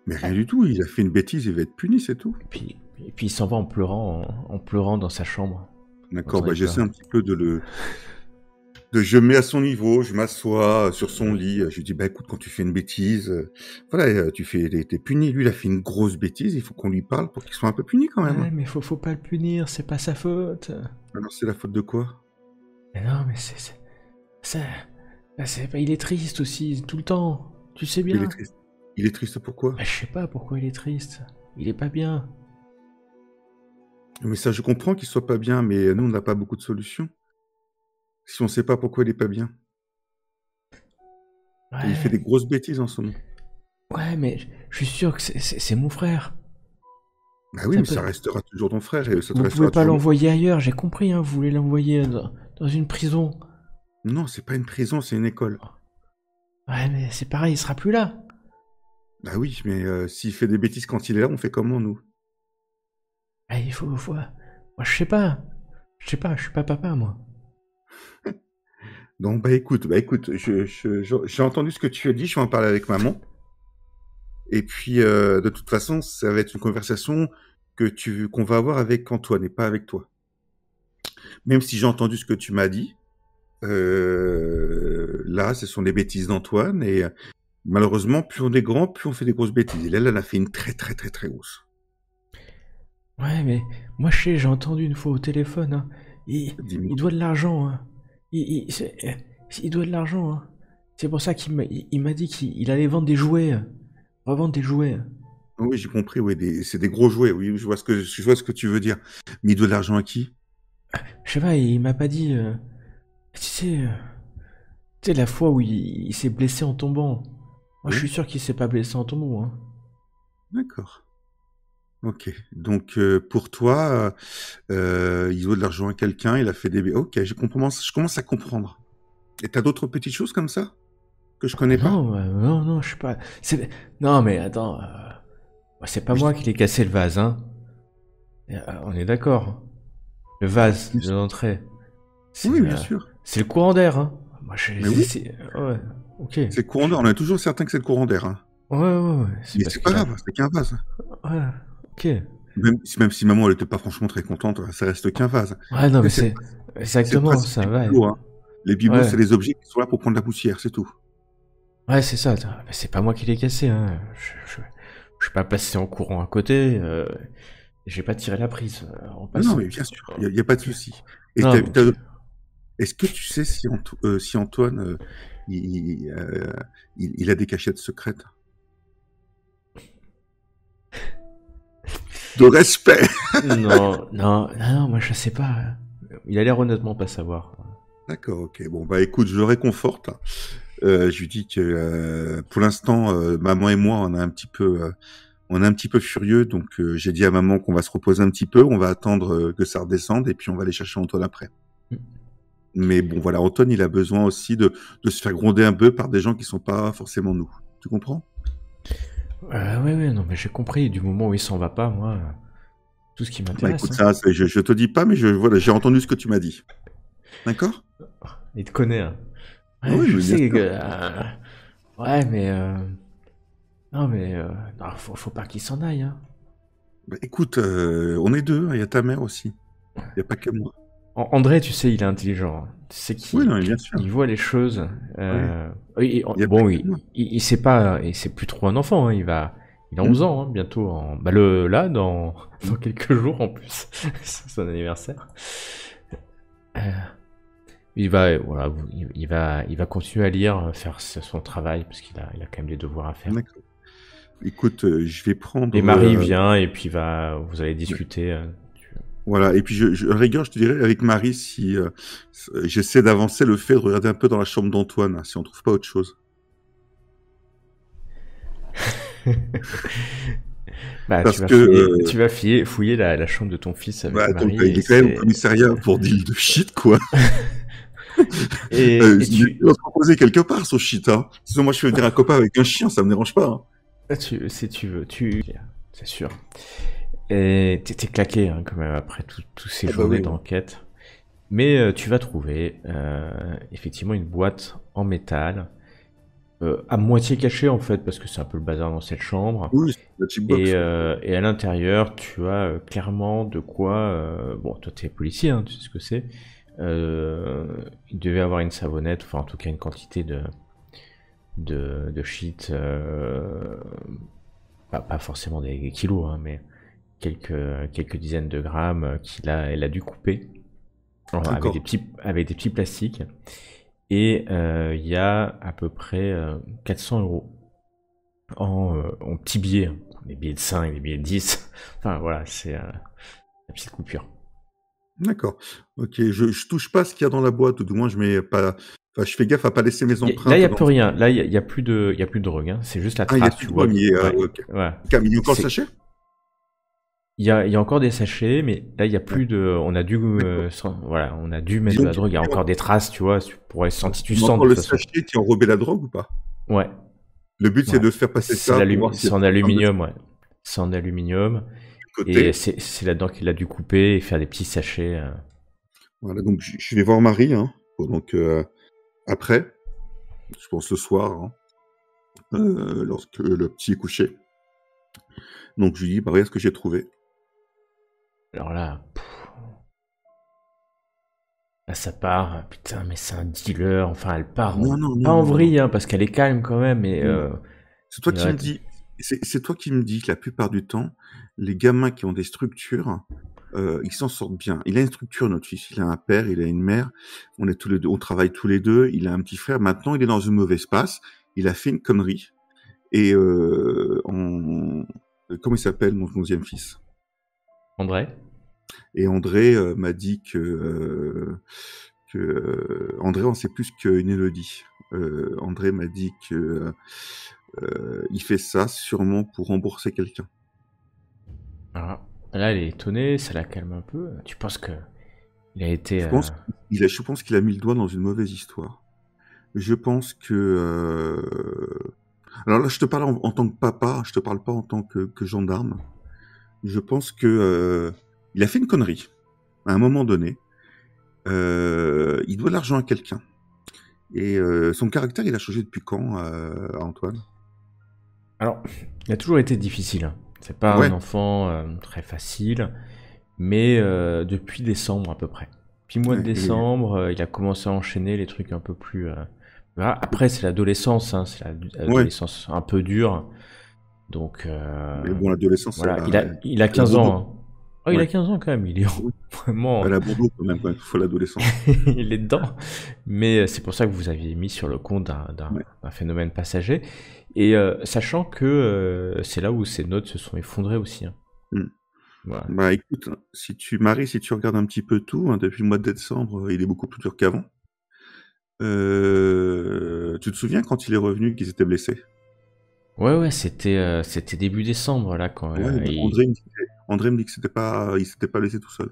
Mais rien du tout, il a fait une bêtise, il va être puni, c'est tout. Et puis il s'en va en pleurant dans sa chambre. D'accord, Entendez j'essaie pas. un petit peu je me mets à son niveau, je m'assois sur son lit, je lui dis, écoute, quand tu fais une bêtise, t'es puni. Lui, il a fait une grosse bêtise, il faut qu'on lui parle pour qu'il soit un peu puni quand même. Ouais, mais faut pas le punir, c'est pas sa faute. Alors, c'est la faute de quoi? Mais non, mais il est triste aussi, tout le temps. Tu sais bien. Il est triste. Il est triste pourquoi? Je sais pas pourquoi il est triste. Il est pas bien. Mais ça, je comprends qu'il soit pas bien, mais nous, on n'a pas beaucoup de solutions. Si on sait pas pourquoi il est pas bien. Ouais, Et il fait des grosses bêtises en ce moment. ouais, mais je suis sûr que c'est mon frère. Bah oui, Ça mais ça peut- restera toujours ton frère et ça te Vous restera pouvez pas toujours... l'envoyer ailleurs, j'ai compris, vous voulez l'envoyer dans une prison. Non, c'est pas une prison, c'est une école. Ouais, mais c'est pareil, il sera plus là. Bah oui, mais s'il fait des bêtises quand il est là, on fait comment, nous? Ouais, il faut... Moi, je sais pas. Je suis pas papa, moi. Donc, écoute, j'ai entendu ce que tu as dit, je vais en parler avec maman. Et puis, de toute façon, ça va être une conversation qu'on va avoir avec Antoine et pas avec toi. Même si j'ai entendu ce que tu m'as dit, là, ce sont des bêtises d'Antoine et malheureusement, plus on est grand, plus on fait des grosses bêtises. Et là, elle a fait une très, très, très, très grosse. Ouais, mais moi, j'ai entendu une fois au téléphone, il doit de l'argent, il doit de l'argent, C'est pour ça qu'il m'a dit qu'il allait vendre des jouets, revendre des jouets. Oui, j'ai compris, oui, c'est des gros jouets, oui, je vois ce que tu veux dire. Mais il doit de l'argent à qui? Je sais pas, il m'a pas dit, tu sais, la fois où il s'est blessé en tombant. Moi, je suis sûr qu'il s'est pas blessé en tombant, D'accord. Ok. Donc, pour toi, il doit de l'argent à quelqu'un, il a fait des... Ok, je commence à comprendre. Et t'as d'autres petites choses comme ça que je connais pas? Non, je sais pas. Non, mais attends, c'est pas moi qui l'ai cassé le vase, On est d'accord. Le vase de l'entrée. Oui, bien sûr. C'est le courant d'air, Moi, Mais oui. Ouais, ok. C'est le courant d'air, on est toujours certain que c'est le courant d'air. Ouais. Mais c'est pas grave, c'est qu'un vase. Ouais, ok. Même si maman, elle était pas franchement très contente, ça reste qu'un vase. Ouais, non, mais C'est c'est exactement principe ça, des ouais. bibelots, hein. Les bibelots, Ouais, c'est les objets qui sont là pour prendre la poussière, c'est tout. ouais, c'est ça. Mais c'est pas moi qui l'ai cassé, hein. Je suis pas passé en courant à côté. J'ai pas tiré la prise en Non, passant. mais bien sûr, il y a pas de souci. Et Non, donc, est-ce que tu sais si Antoine, il a des cachettes secrètes? De respect! non, moi je sais pas. Il a l'air honnêtement pas savoir. D'accord, ok. Bon, bah écoute, je le réconforte. Je lui dis que pour l'instant, maman et moi, on est un petit peu furieux, donc j'ai dit à maman qu'on va se reposer un petit peu, on va attendre que ça redescende, et puis on va aller chercher Antoine après. Mm. Mais bon, voilà, Antoine, il a besoin aussi de se faire gronder un peu par des gens qui sont pas forcément nous. Tu comprends? Ouais, non, mais j'ai compris. Du moment où il s'en va pas, moi, tout ce qui Bah m'intéresse. écoute, Hein. ça, je te dis pas, mais voilà, j'ai entendu ce que tu m'as dit. D'accord? Il te connaît. Hein. Ah Ouais, oui, je mais bien sais sûr. que. Ouais, mais. Non, mais. Non, faut pas qu'il s'en aille. Hein. Bah, écoute, on est deux, il y a ta mère aussi. Il n'y a pas que moi. André, tu sais, il est intelligent. Hein. Tu sais Oui, qu'il non, mais bien sûr. il voit les choses. Oui. Il y a pas Bon, que moi. il sait pas, et c'est plus trop un enfant. Hein. Il a 11 ans, hein, bientôt. Là, dans quelques jours en plus. C'est son anniversaire. Voilà, il va continuer à lire, faire son travail, parce qu'il a quand même des devoirs à faire. D'accord. Écoute, je vais prendre. Et Marie vient, et puis vous allez discuter. Voilà, et puis à la rigueur, je te dirais avec Marie si j'essaie d'avancer le fait de regarder un peu dans la chambre d'Antoine, si on trouve pas autre chose. Bah, Parce que tu vas fouiller la chambre de ton fils avec attends, Marie. il est quand même au commissariat pour deal de shit, quoi. Et Il doit se reposer quelque part, ce shit, hein. Sinon, moi, je fais venir un copain avec un chien, ça me dérange pas. Hein. si tu veux, c'est sûr. Et t'es claqué hein, quand même après tous ces journées oui. d'enquête. Mais tu vas trouver effectivement une boîte en métal, à moitié cachée en fait, parce que c'est un peu le bazar dans cette chambre. Oui, c'est la chipbox. Et à l'intérieur, tu as clairement de quoi... bon, toi t'es policier, hein, tu sais ce que c'est. Il devait avoir une savonnette, enfin en tout cas une quantité de shit, pas forcément des kilos, hein, mais quelques dizaines de grammes elle a dû couper avec des petits plastiques. Et il y a à peu près 400 € en petits billets, hein. Des billets de 5, des billets de 10. Enfin voilà, c'est la petite coupure. D'accord. Ok, je touche pas ce qu'il y a dans la boîte, ou du moins je mets pas. Enfin, je fais gaffe à pas laisser mes empreintes. Là, il n'y a plus rien. Là, il y a plus de drogue. Hein. C'est juste la trace, tu vois. Il y a okay. Ouais. Il y a encore le sachet? Il y a encore des sachets, mais là, il y a plus de. On a dû, on a dû mettre de la drogue. Il y a encore des traces, tu vois. Tu pourrais sentir. Tu sens. Le sachet qui a enrobé la drogue ou pas? Ouais. Le but, c'est de faire passer ça. C'est en aluminium, ouais. C'est en aluminium. Et c'est là-dedans qu'il a dû couper et faire des petits sachets. Voilà, donc je vais voir Marie, hein. Donc après, je pense le soir, hein, lorsque le petit est couché. Donc je lui dis, bah regarde ce que j'ai trouvé. Alors là, ça part. Putain, mais c'est un dealer. Enfin, elle part pas en vrille, hein, parce qu'elle est calme quand même. Mais c'est toi qui me dis. C'est toi qui me dis que la plupart du temps, les gamins qui ont des structures, ils s'en sortent bien. Il a une structure, notre fils. Il a un père, il a une mère. On est tous les deux, on travaille tous les deux. Il a un petit frère. Maintenant, il est dans une mauvaise passe. Il a fait une connerie. Et comment il s'appelle, mon 11e fils? André. Et André m'a dit que André en sait plus qu'une Élodie. André m'a dit que il fait ça sûrement pour rembourser quelqu'un. Alors, là, elle est étonnée, ça la calme un peu. Tu penses que il a été... Je pense qu'il a mis le doigt dans une mauvaise histoire. Je pense que... Alors là, je te parle en tant que papa, je te parle pas en tant que gendarme. Je pense que il a fait une connerie. À un moment donné, il doit de l'argent à quelqu'un. Et son caractère, il a changé depuis quand, Antoine? Alors, il a toujours été difficile. Hein. C'est pas Ouais. un enfant très facile, mais depuis décembre à peu près. Puis mois de Ouais, décembre, il a commencé à enchaîner les trucs un peu plus. Voilà. Après, c'est l'adolescence, hein, c'est ouais. l'adolescence un peu dure. Donc Mais bon, l'adolescence, voilà, il a elle a 15 bon dos. ans. Hein. Oh, il a Ouais. 15 ans quand même, il est Oui. vraiment. Elle a bon dos quand même, il faut l'adolescence. Il est dedans. Mais c'est pour ça que vous aviez mis sur le compte Ouais. d'un phénomène passager. Et sachant que c'est là où ses notes se sont effondrées aussi. Hein. Mm. Voilà. Bah écoute, si tu regardes un petit peu tout, hein, depuis le mois de décembre, il est beaucoup plus dur qu'avant. Tu te souviens quand il est revenu qu'ils étaient blessés? Ouais, c'était début décembre là quand Ouais, bah, André me dit que il s'était pas blessé tout seul.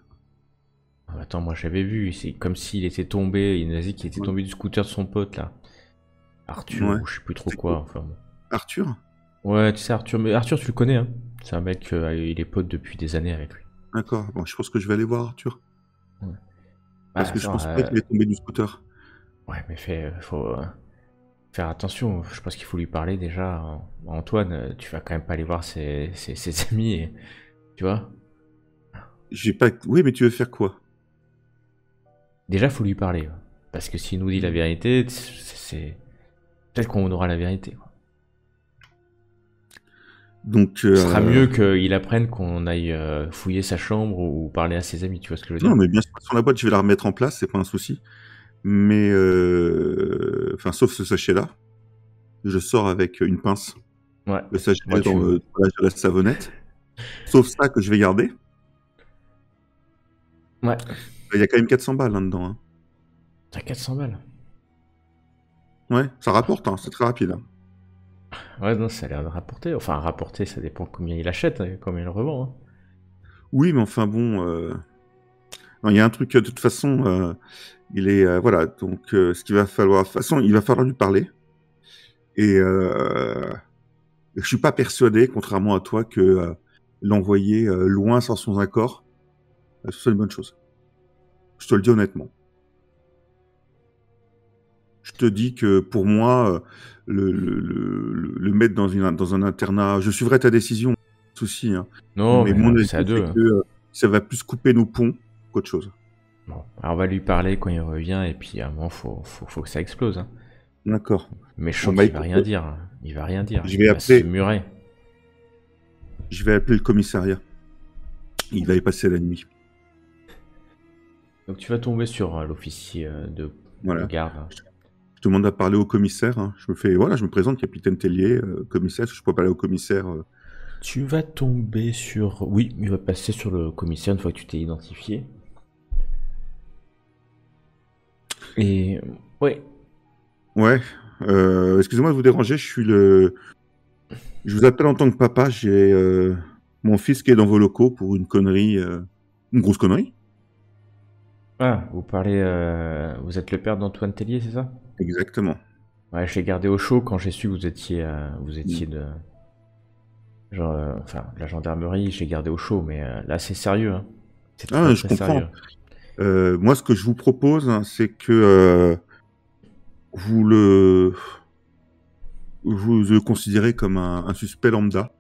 Ah, attends, moi j'avais vu, c'est comme s'il était tombé, il a dit qu'il était Ouais. tombé du scooter de son pote là, Arthur Ouais. ou je sais plus trop C'était quoi. quoi? Enfin bon. Arthur? Ouais, tu sais Arthur, mais Arthur tu le connais hein. C'est un mec, il est pote depuis des années avec lui. D'accord. Bon, je pense que je vais aller voir Arthur. Ouais. Parce Bah que je attends, pense pas qu'il est tombé du scooter. ouais mais faut faire attention. Je pense qu'il faut lui parler déjà. Antoine, tu vas quand même pas aller voir ses amis, et, tu vois. J'ai pas. Oui, mais tu veux faire quoi? Déjà faut lui parler, ouais. Parce que s'il nous dit la vérité, c'est peut-être qu'on aura la vérité. Quoi. Donc. Ce sera mieux qu'il apprenne qu'on aille fouiller sa chambre ou parler à ses amis, tu vois ce que je veux dire? Non, mais bien sûr, sur la boîte, je vais la remettre en place, c'est pas un souci. Mais. Enfin, sauf ce sachet-là. Je sors avec une pince. Ouais. Le sachet Moi, dans de la savonnette. Sauf ça que je vais garder. Ouais. Il y a quand même 400 balles là-dedans. Hein. T'as 400 balles. Ouais, ça rapporte, hein, c'est très rapide. Hein. Ouais, non, ça a l'air de rapporter. Enfin, rapporter, ça dépend combien il achète et combien il revend. Hein. Oui, mais enfin bon. Non, il y a un truc, de toute façon, il est. Voilà, donc ce qu'il va falloir. De toute façon, il va falloir lui parler. Et je suis pas persuadé, contrairement à toi, que l'envoyer loin sans son accord, ce soit une bonne chose. Je te le dis honnêtement. Je te dis que pour moi, le mettre dans un internat, je suivrai ta décision, pas de souci. Hein. Non, Mais mais mon avis, c'est à deux. c'est que ça va plus couper nos ponts qu'autre chose. Bon, alors on va lui parler quand il revient et puis à un moment, faut que ça explose. Hein. D'accord. Méchant, Bon, bah, il va rien dire. Hein. Il va rien dire. Je Il vais va se appeler. murer. Je vais appeler le commissariat. Il va y passer la nuit. Donc tu vas tomber sur l'officier de garde. Hein. Je demande à parler au commissaire. Hein. Je me présente, capitaine Tellier, commissaire. Est-ce que je peux parler au commissaire Tu vas tomber sur... Oui, il va passer sur le commissaire une fois que tu t'es identifié. Et... Ouais. Ouais. Excusez-moi de vous déranger. Je vous appelle en tant que papa. J'ai mon fils qui est dans vos locaux pour une connerie, une grosse connerie. Ah, vous parlez... Vous êtes le père d'Antoine Tellier, c'est ça? Exactement. Ouais, je l'ai gardé au chaud quand j'ai su que vous étiez de... Genre, enfin, la gendarmerie, j'ai gardé au chaud, mais là, c'est sérieux. Hein. C'est très, Je comprends. sérieux. Moi, ce que je vous propose, hein, c'est que vous le considérez comme un suspect lambda.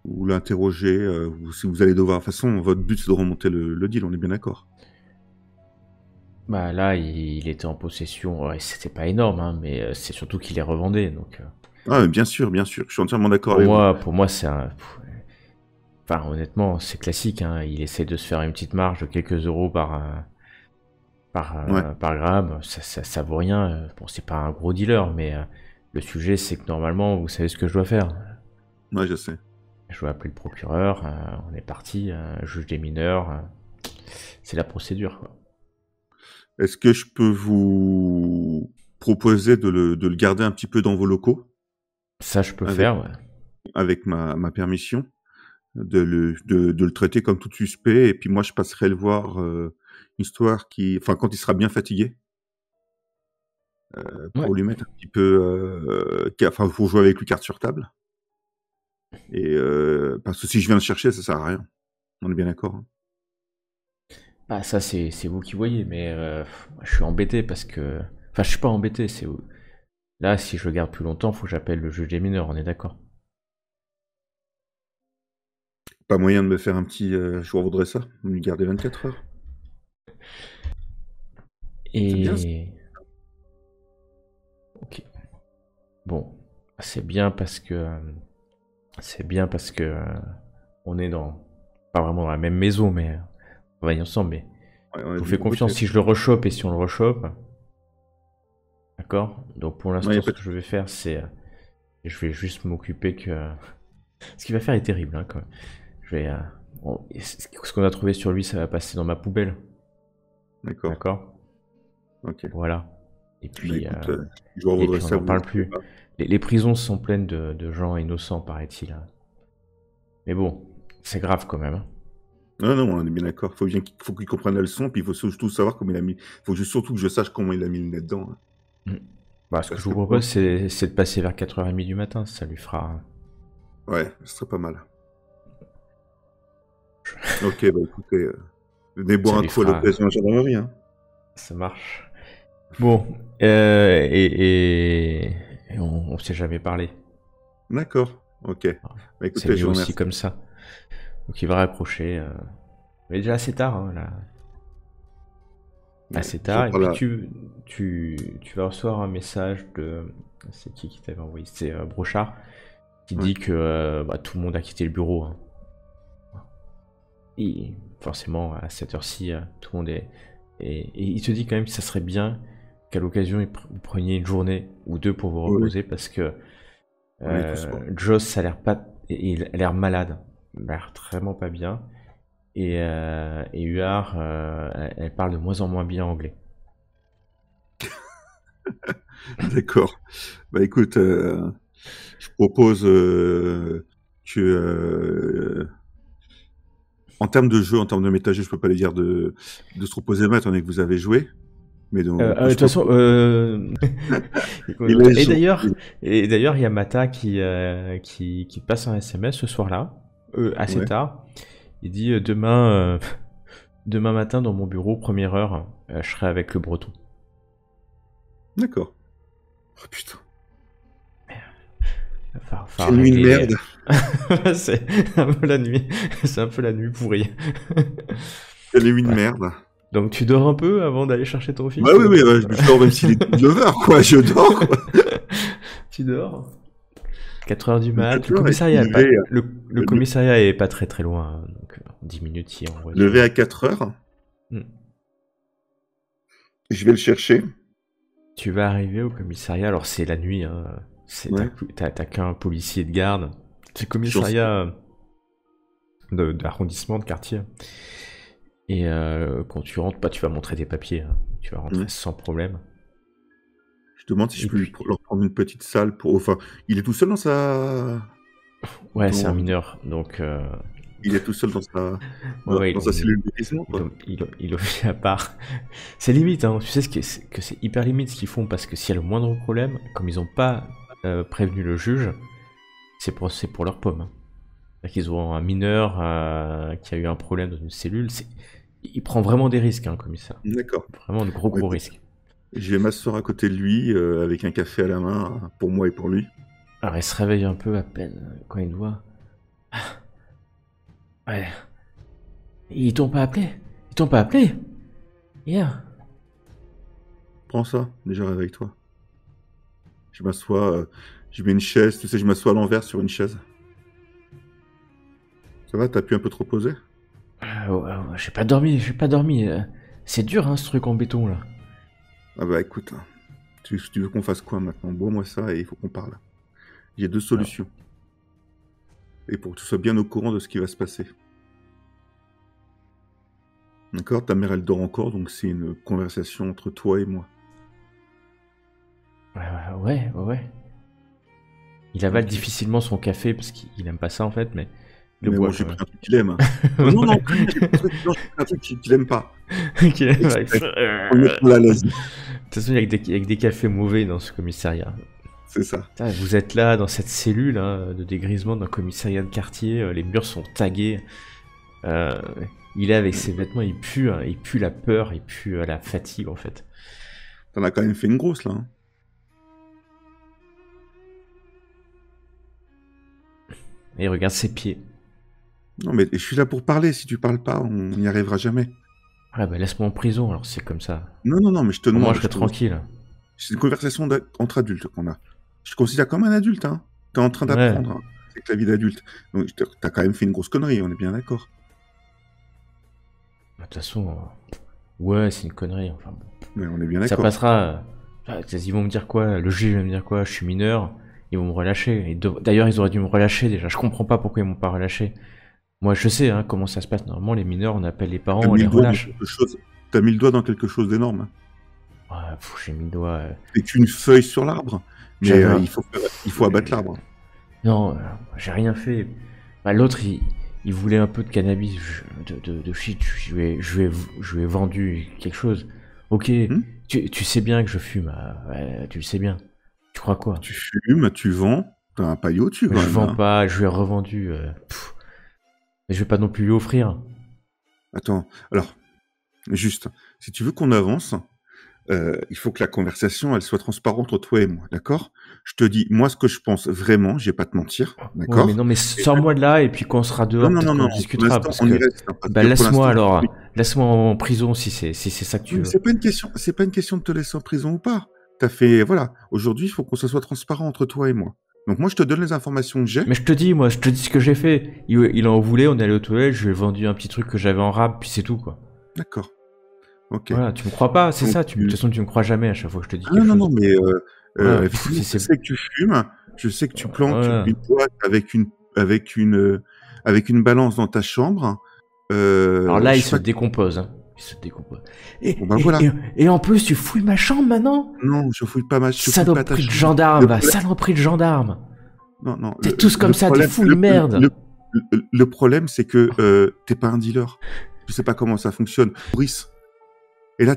Vous l'interrogez, si vous allez devoir... De toute façon, votre but, c'est de remonter le deal, on est bien d'accord. Bah là, il était en possession, ouais, c'était pas énorme, hein, mais c'est surtout qu'il les revendait, donc... Ah, bien sûr, je suis entièrement d'accord avec vous. Pour moi, c'est un... Enfin, honnêtement, c'est classique, hein, il essaie de se faire une petite marge de quelques euros par gramme, ça vaut rien. Bon, c'est pas un gros dealer, mais le sujet, c'est que normalement, vous savez ce que je dois faire. Ouais, je sais. Je dois appeler le procureur, on est parti, juge des mineurs, c'est la procédure, quoi. Est-ce que je peux vous proposer de le garder un petit peu dans vos locaux? Ça, je peux faire, ouais. Avec ma permission, de le traiter comme tout suspect, et puis moi, je passerai le voir, histoire quand il sera bien fatigué, pour lui mettre un petit peu, pour jouer avec lui carte sur table. Et parce que si je viens le chercher, ça sert à rien. On est bien d'accord. Hein. Bah ça c'est vous qui voyez, mais je suis embêté parce que... Enfin je suis pas embêté, c'est... Là si je le garde plus longtemps, faut que j'appelle le juge des mineurs, on est d'accord? Pas moyen de me faire un petit... je vous voudrais ça, me garder 24 heures. C'est bien, ça. Et... Ok. Bon, c'est bien parce que... on est dans... Pas vraiment dans la même maison, mais... On va y ensemble, mais... Ouais, Je vous fais confiance si je le rechoppe et si on le rechoppe. D'accord? Donc pour l'instant, Ouais, y a ce pas que je vais faire, c'est... Je vais juste m'occuper que... Ce qu'il va faire est terrible, hein, quand même. Je vais... Ce qu'on a trouvé sur lui, ça va passer dans ma poubelle. D'accord. D'accord? Ok. Voilà. Et Bah, puis, écoute, je vous et voudrais puis on ça. n'en parle plus. Les prisons sont pleines de gens innocents, paraît-il. Mais bon, c'est grave quand même, hein. Non, non, on est bien d'accord. Faut qu'il comprenne la leçon, puis il faut surtout savoir comment il a mis. Surtout que je sache comment il a mis le nez dedans, hein. Bah, ce que Parce je vous que propose, c'est de passer vers 4h30 du matin. Ça lui fera... Ouais, ce serait pas mal. Ok, bah écoutez, venez boire Ça un lui coup à fera- l'occasion à la gendarmerie, hein. Ça marche. Bon, et on s'est jamais parlé. D'accord, ok. Bah C'est écoutez, mieux je vous aussi remercie. comme ça. Donc il va raccrocher. Mais déjà assez tard, hein, là. Ouais, Assez je tard. Et parle puis à- tu vas recevoir un message de... C'est qui t'avait envoyé? C'est Brochard qui Ouais. dit que bah, tout le monde a quitté le bureau, hein. Et forcément, à cette heure-ci, tout le monde est... Et il te dit quand même que ça serait bien qu'à l'occasion, vous preniez une journée ou deux pour vous Oui, oui, reposer parce que on est tous morts. Joss, ça a l'air pas... Il a l'air malade. Il a l'air vraiment pas bien. Et Huard, elle parle de moins en moins bien anglais. D'accord. Bah écoute, je propose que... en termes de jeu, en termes de métageux, je peux pas les dire de se reposer le étant donné que vous avez joué. Mais donc, on De peut se toute façon, Il est et jour. d'ailleurs, il y a Mata qui passe un SMS ce soir-là, assez Ouais. tard. Il dit demain matin dans mon bureau, première heure, je serai avec le Breton. D'accord. Oh putain. Enfin, Quelle nuit de régler. merde. C'est un peu la nuit. C'est un peu la nuit pourrie. Quelle nuit de Ouais. merde. Donc tu dors un peu avant d'aller chercher ton fils? Bah oui, oui, ouais, je dors même s'il est 9h, quoi. Je dors, quoi. Tu dors 4h du mat. 4 heures, et puis Le commissariat est pas très très loin, hein, donc 10 minutes y est en voiture. levé à 4h. Hmm. Je vais le chercher. Tu vas arriver au commissariat, alors c'est la nuit, hein. Ouais. T'as qu'un policier de garde. C'est le commissariat d'arrondissement, de quartier. Et quand tu rentres, tu vas montrer tes papiers, hein. Tu vas rentrer sans problème. Je demande si je Et peux puis- leur prendre une petite salle pour... Enfin, il est tout seul dans sa... Ouais, c'est un Non. mineur, donc... Il est tout seul dans sa... Ouais, dans sa cellule de glissement, quoi. il le fait à part. C'est limite, hein. Tu sais que c'est hyper limite ce qu'ils font, parce que s'il y a le moindre problème, comme ils ont pas prévenu le juge, c'est pour leur pomme, hein. C'est-à-dire qu'ils ont un mineur qui a eu un problème dans une cellule. Il prend vraiment des risques, hein, le commissaire. D'accord. Vraiment de gros Ouais, risques. Je vais m'asseoir à côté de lui avec un café à la main pour moi et pour lui. Alors il se réveille un peu à peine quand il te voit. Ah. Ouais. Ils t'ont pas appelé? Ils t'ont pas appelé? Hier? Prends ça, déjà réveille-toi. Je m'assois, je mets une chaise, tu sais, je m'assois à l'envers sur une chaise. Ça va, t'as pu un peu te reposer? Ouais, j'ai pas dormi. C'est dur, hein, ce truc en béton, là. Ah bah écoute, hein, tu veux qu'on fasse quoi maintenant? Bois-moi ça et il faut qu'on parle. J'ai deux solutions. Et pour que tu sois bien au courant de ce qui va se passer. D'accord? Ta mère, elle dort encore, donc c'est une conversation entre toi et moi. Ouais. Il avale Ok. difficilement son café parce qu'il aime pas ça en fait, mais il le Mais boit bon, j'ai quand pris un truc qu'il aime. Hein. Non, j'ai pris un truc qu'il aime pas. même. Qu'il aime- On le met mal à l'aise. De toute façon, il y a que des cafés mauvais dans ce commissariat. C'est ça. Putain, vous êtes là dans cette cellule hein, de dégrisement d'un commissariat de quartier, les murs sont tagués. Il est avec ses vêtements, il pue la peur, il pue la fatigue en fait. T'en as quand même fait une grosse, là. Hein. Et il regarde ses pieds. Non, mais je suis là pour parler. Si tu parles pas, on n'y arrivera jamais. Ouais, bah laisse-moi en prison, alors c'est comme ça. Non, mais je te Moi, demande. je serai tranquille. C'est une conversation entre adultes qu'on a. Je te considère comme un adulte, hein. T'es en train Ouais. d'apprendre, hein. C'est que la vie d'adulte. Donc, t'as quand même fait une grosse connerie, on est bien d'accord. De toute façon, ouais, c'est une connerie. Enfin, bon. Mais on est bien Ça d'accord. passera. Ils vont me dire quoi? Le juge va me dire quoi? Je suis mineur. Ils vont me relâcher. D'ailleurs, ils auraient dû me relâcher déjà. Je comprends pas pourquoi ils m'ont pas relâché. Moi, je sais hein, comment ça se passe. Normalement, les mineurs, on appelle les parents, T'as on mis les le doigt dans relâche. quelque chose. T'as mis le doigt dans quelque chose d'énorme. Ouais, j'ai mis le doigt. C'est qu'une feuille sur l'arbre. Mais J'avais- il faut abattre l'arbre. Non, j'ai rien fait. Bah, l'autre, il voulait un peu de cannabis, de shit. Je lui ai vendu quelque chose. Ok, tu sais bien que je fume. Ouais, tu le sais bien. Tu crois quoi? Tu fumes, tu vends. T'as un paillot au-dessus, quand Je même. vends hein. pas, je lui ai revendu. Mais je vais pas non plus lui offrir. Attends, alors, juste, si tu veux qu'on avance, il faut que la conversation, elle soit transparente entre toi et moi, d'accord? Je te dis, moi, ce que je pense vraiment, je vais pas te mentir, Ouais, d'accord? mais non, mais sors-moi de là et puis quand on sera dehors, Non, peut-être qu'on pour discutera. l'instant, Parce on y que, reste. Hein, parce bah, que pour laisse-moi l'instant, alors. Laisse-moi en prison si c'est ça que tu mais veux. c'est pas une question de te laisser en prison ou pas. T'as fait, voilà. Aujourd'hui, il faut qu'on soit transparent entre toi et moi. Donc moi, je te donne les informations que j'ai. Mais je te dis ce que j'ai fait. Il en voulait, on est allé aux toilettes, je lui ai vendu un petit truc que j'avais en rab, puis c'est tout, quoi. D'accord. Ok. Voilà, tu me crois pas, c'est Donc, ça. De toute façon, tu me crois jamais à chaque fois que je te dis Ah quelque chose. non, mais Voilà, effectivement, je sais que tu fumes, je sais que tu plantes Voilà. une boîte avec une balance dans ta chambre. Alors là, je il sais se pas- décompose. Hein. Il se décompose. Bon, bah, voilà. Et en plus, tu fouilles ma chambre maintenant? Non, je fouille pas je fouille pas ta Saloperie de chambre. gendarme, Le va, problème- saloperie de gendarme. Non. T'es tous comme ça, des fous de merde. Le problème, c'est que t'es pas un dealer. Tu sais pas comment ça fonctionne. Brice. Et là,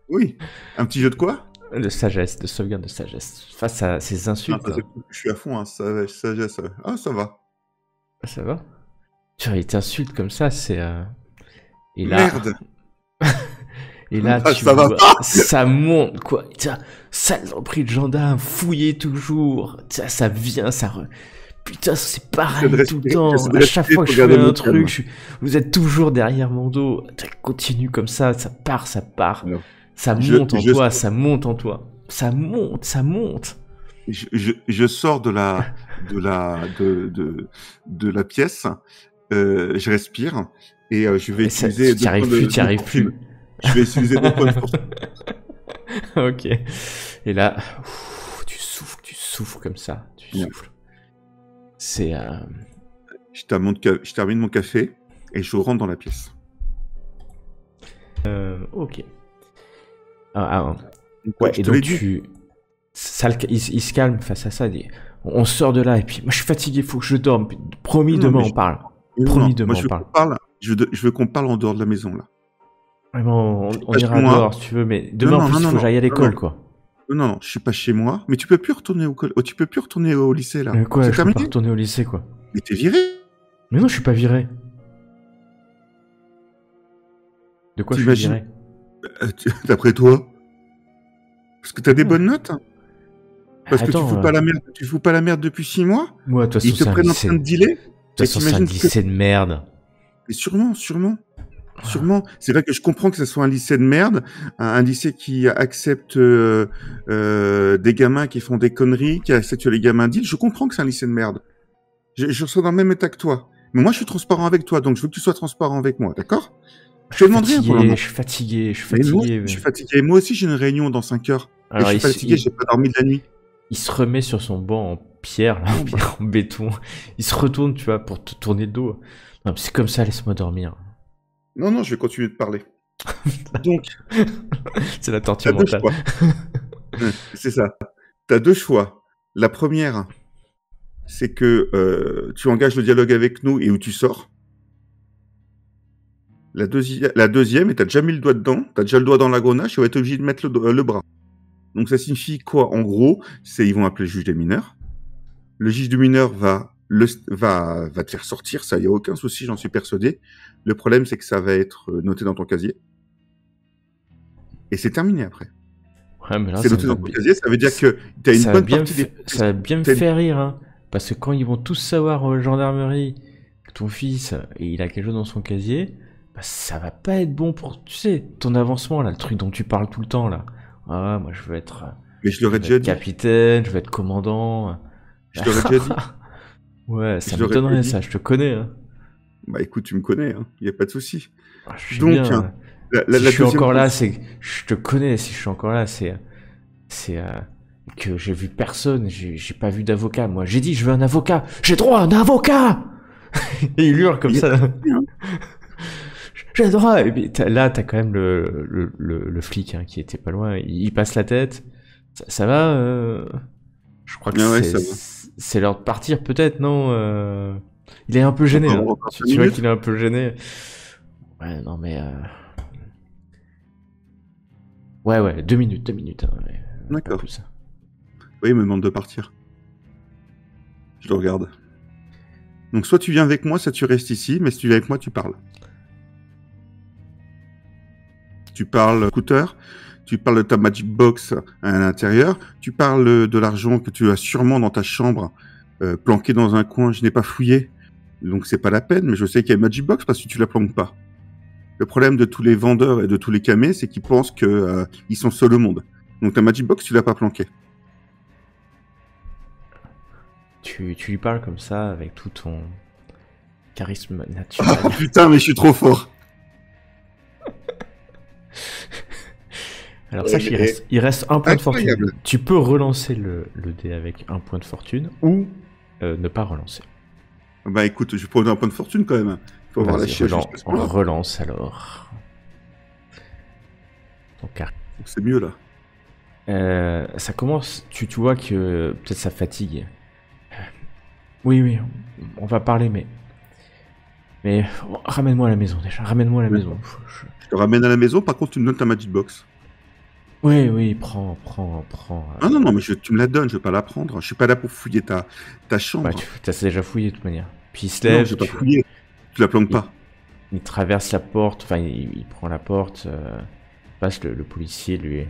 oui, un petit jeu de quoi? De sagesse, de sauvegarde de sagesse. Face à ces Ah, insultes. ça, je suis à fond, hein, sagesse. Ah, ça va. Ça va? Tu vois, il t'insulte comme ça, c'est... Et là... Merde. Et là, Ah, tu ça va vois, pas. ça monte, quoi. Tiens, saloperie de gendarme, fouillé toujours. Tiens, ça vient, Putain, c'est pareil J'essaie de tout le respirer, temps. j'essaie de À chaque respirer fois que pour je fais garder un mon truc, calme. vous êtes toujours derrière mon dos. Tiens, continue comme ça part. Alors, Ça je- monte en je- toi, ça monte en toi. Ça monte. je sors de la pièce, je respire et je vais Et ça, utiliser t'y arrives plus, t'y arrives plus. Je vais utiliser 2 points de force. Ok. Et là, tu souffles comme ça. Tu Ouais. souffles. C'est... Je termine mon café et je rentre dans la pièce. ok. Donc, Ouais, je et te l'ai donc dit. il se calme face à ça. Il dit, on sort de là et puis moi je suis fatigué, faut que je dorme. Promis, Non, demain mais on parle. Non, Promis, non, demain moi, on parle. je veux qu'on parle en dehors de la maison, là. Vraiment, on Pas ira chez moi. dehors si tu veux, mais demain Non, en plus il non, faut que j'aille à non, l'école, non. quoi. Non, je suis pas chez moi. Mais tu peux plus retourner tu peux plus retourner au lycée, là. Quoi, C'est je peux pas terminé. retourner au lycée, quoi. Mais t'es viré. Mais non, je suis pas viré. De quoi je suis T'imagines- viré? D'après toi. Parce que t'as des Ouais. bonnes notes. Parce que Attends, tu fous pas la merde depuis 6 mois. moi, de toute Ils façon, te c'est un prennent en lycée. train de dealer. De toute façon, c'est un t'imagines que- lycée de merde. Et sûrement. C'est vrai que je comprends que ce soit un lycée de merde, un lycée qui accepte des gamins qui font des conneries, qui accepte que les gamins deal. Je comprends que c'est un lycée de merde. Je serai dans le même état que toi. Mais moi, je suis transparent avec toi, donc je veux que tu sois transparent avec moi, d'accord? Je te demande rien pour le moment. Je suis fatigué. Mais moi, je suis fatigué. Moi aussi, j'ai une réunion dans 5 heures. Et Alors, je suis fatigué, j'ai pas dormi de la nuit. il se remet sur son banc en pierre, là, en béton. Il se retourne, tu vois, pour te tourner le dos. Non, mais c'est comme ça, laisse-moi dormir. Non, je vais continuer de parler. Donc, C'est la t'as torture 2 mentale. choix. C'est ça. T'as 2 choix. La première, c'est que tu engages le dialogue avec nous et où tu sors. La deuxième, et t'as déjà mis le doigt dedans, t'as déjà le doigt dans la grenache, tu vas être obligé de mettre le bras. Donc ça signifie quoi? En gros, ils vont appeler le juge des mineurs. Le juge du mineur va te faire sortir, ça, y a aucun souci, j'en suis persuadé. Le problème, c'est que ça va être noté dans ton casier. Et c'est terminé après. Ouais, mais là, C'est ça noté me dans fait- ton casier, ça veut dire que t'as une ça va bonne bien partie ça va bien me t'as- faire rire, hein. Parce que quand ils vont tous savoir aux gendarmeries ton fils, et il a quelque chose dans son casier, bah, ça va pas être bon pour, tu sais, ton avancement, là, le truc dont tu parles tout le temps, là. Ah, moi, Mais je je l'aurais veux déjà être dit. capitaine, je veux être commandant. Je l'aurais déjà dit. Ouais, ça Je l'aurais déjà m'étonnerait, dit. ça, je te connais, hein. Bah écoute, tu me connais, hein. Y a pas de souci. Ah, je sais Donc, bien. hein, Si je suis deuxième encore là, chose. c'est, je te connais, si je suis encore là, c'est que j'ai vu personne, j'ai pas vu d'avocat. Moi, j'ai dit, je veux un avocat. J'ai droit à un avocat. Et il hurle comme Y a ça. pas de souci, hein. J'ai droit. Et puis, là, t'as quand même le flic hein, qui était pas loin. Il passe la tête. Ça va Je crois que Ah ouais, ça va. c'est l'heure de partir, peut-être, non Il est un peu gêné. Hein. Encore 5 Tu vois minutes. qu'il est un peu gêné. Ouais, non, mais. Ouais, 2 minutes. Hein, mais, pas D'accord. plus. Oui, il me demande de partir. Je le regarde. Donc soit tu viens avec moi, soit tu restes ici, mais si tu viens avec moi, tu parles. Tu parles scooter, tu parles de ta Magic Box à l'intérieur, tu parles de l'argent que tu as sûrement dans ta chambre, planqué dans un coin, je n'ai pas fouillé, donc c'est pas la peine, mais je sais qu'il y a une Magic Box parce que tu la planques pas. Le problème de tous les vendeurs et de tous les camés, c'est qu'ils pensent que ils sont seuls au monde. Donc ta Magic Box, tu l'as pas planquée. Tu lui parles comme ça, avec tout ton charisme naturel. Oh putain, mais je suis trop fort. Alors sache qu'il reste un point de fortune. Incroyable. Tu peux relancer le dé avec un point de fortune, ou ne pas relancer. Bah écoute, je vais prendre un point de fortune quand même. Faut avoir la Vas-y, chienne jusqu'à ce moment-là. relance alors. Ton car- Donc c'est mieux là. ça commence, tu vois que peut-être ça fatigue. Oui, on va parler, mais ramène-moi à la maison déjà, ramène-moi à la maison. Je te ramène à la maison, par contre tu me donnes ta Magic Box. Oui, prends. Ah non, mais tu me la donnes, je vais pas la prendre. Je suis pas là pour fouiller ta chambre. Ouais, t'as déjà fouillé de toute manière. Puis il se Non, lève, je vais pas fouiller. Tu la planques pas. il traverse la porte, enfin il prend la porte, passe le policier lui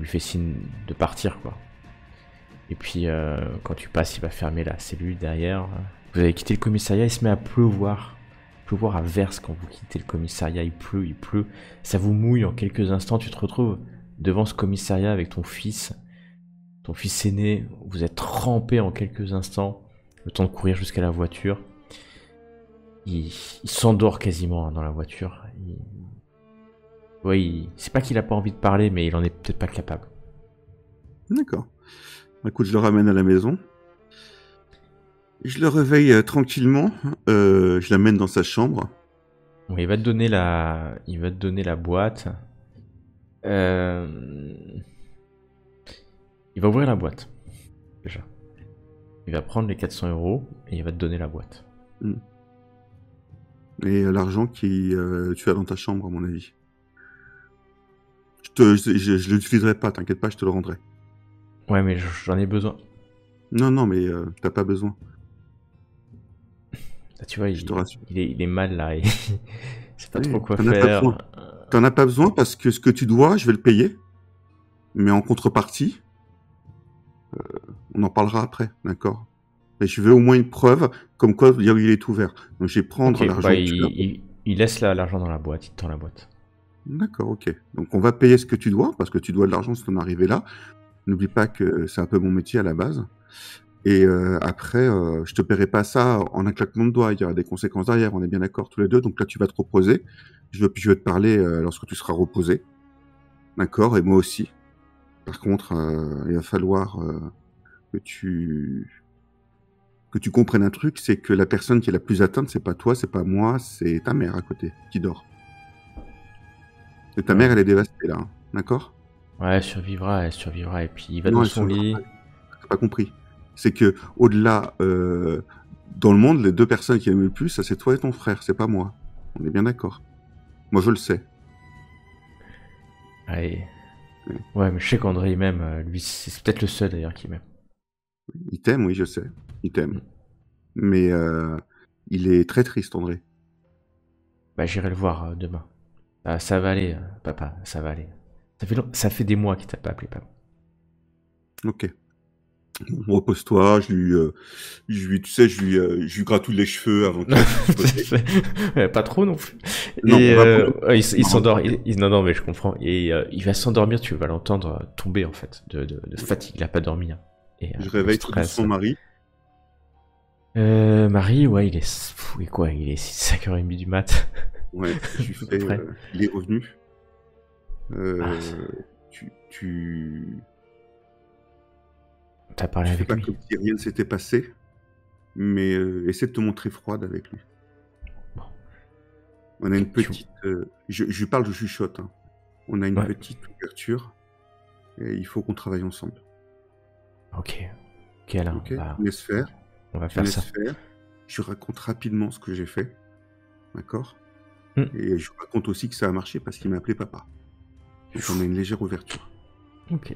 fait signe de partir quoi. Et puis quand tu passes, il va fermer la cellule derrière. Vous avez quitté le commissariat, il se met à pleuvoir. Pleuvoir à verse quand vous quittez le commissariat, il pleut. Ça vous mouille en quelques instants, tu te retrouves devant ce commissariat avec ton fils aîné. Vous êtes trempé en quelques instants, le temps de courir jusqu'à la voiture. Il s'endort quasiment hein, dans la voiture. C'est pas qu'il a pas envie de parler, mais il en est peut-être pas capable. D'accord. Écoute, je le ramène à la maison. Je le réveille tranquillement. Je l'amène dans sa chambre. Bon, il va te donner la boîte. Il va ouvrir la boîte. Déjà. Il va prendre les 400 € et il va te donner la boîte. Et l'argent que tu as dans ta chambre, à mon avis. Je l'utiliserai pas, t'inquiète pas, je te le rendrai. Ouais, mais j'en ai besoin. Non, mais t'as pas besoin. Là, tu vois, Je te rassure. il est mal là. C'est pas Oui, trop quoi t'en as pas faire. besoin. T'en as pas besoin parce que ce que tu dois, je vais le payer. Mais en contrepartie, on en parlera après, d'accord? Mais je veux au moins une preuve comme quoi il est ouvert. Donc je vais prendre Ok, l'argent bah, que tu as. il laisse l'argent dans la boîte, il te tend la boîte. D'accord, ok. Donc on va payer ce que tu dois, parce que tu dois de l'argent si t'en es arrivé là. N'oublie pas que c'est un peu mon métier à la base. Et après, je te paierai pas ça en un claquement de doigts. Il y aura des conséquences derrière, on est bien d'accord tous les deux. Donc là, tu vas te reposer. Je vais te parler lorsque tu seras reposé. D'accord, et moi aussi. Par contre, il va falloir que tu comprennes un truc, c'est que la personne qui est la plus atteinte, c'est pas toi, c'est pas moi, c'est ta mère à côté qui dort. Et ta mère, elle est dévastée là, hein, d'accord? Ouais, elle survivra, et puis il va Non, dans elle son survivra lit. pas. T'as pas compris. C'est que au-delà, dans le monde, les deux personnes qui aiment le plus, ça c'est toi et ton frère, c'est pas moi. On est bien d'accord. Moi, je le sais. Ouais, mais je sais qu'André il m'aime, lui, c'est peut-être le seul d'ailleurs qui m'aime. Il t'aime, oui, je sais. Il t'aime. Mais il est très triste, André. Bah, j'irai le voir demain. Ah, ça va aller, papa, ça va aller. Ça fait des mois qu'il t'a pas appelé, papa. Ok. Repose-toi, tu sais, je lui gratouille les cheveux avant qu'il se pose. Pas trop non plus. Non, Et bah, pour le- il s'endort. Non, non, mais je comprends. Et il va s'endormir, tu vas l'entendre tomber en fait, de fatigue. Il a pas dormi, hein. Et je le réveille tout stress. doucement Marie. Marie, ouais, il est quoi? Il est 5h30 du mat. Ouais, je lui fais, Après. il est revenu. Ah, Tu t'as parlé fais avec pas lui. comme si rien ne s'était passé, mais essaie de te montrer froide avec lui. Bon. On a une Tu- petite... je lui parle, je chuchote. Hein. On a une Ouais. petite ouverture et il faut qu'on travaille ensemble. Ok. Ok, Alain, Ok, laisse faire. on va Je faire laisse ça. faire. Je raconte rapidement ce que j'ai fait. D'accord. Hmm. Et je raconte aussi que ça a marché parce qu'il m'a appelé papa. Donc on a une légère ouverture. Ok.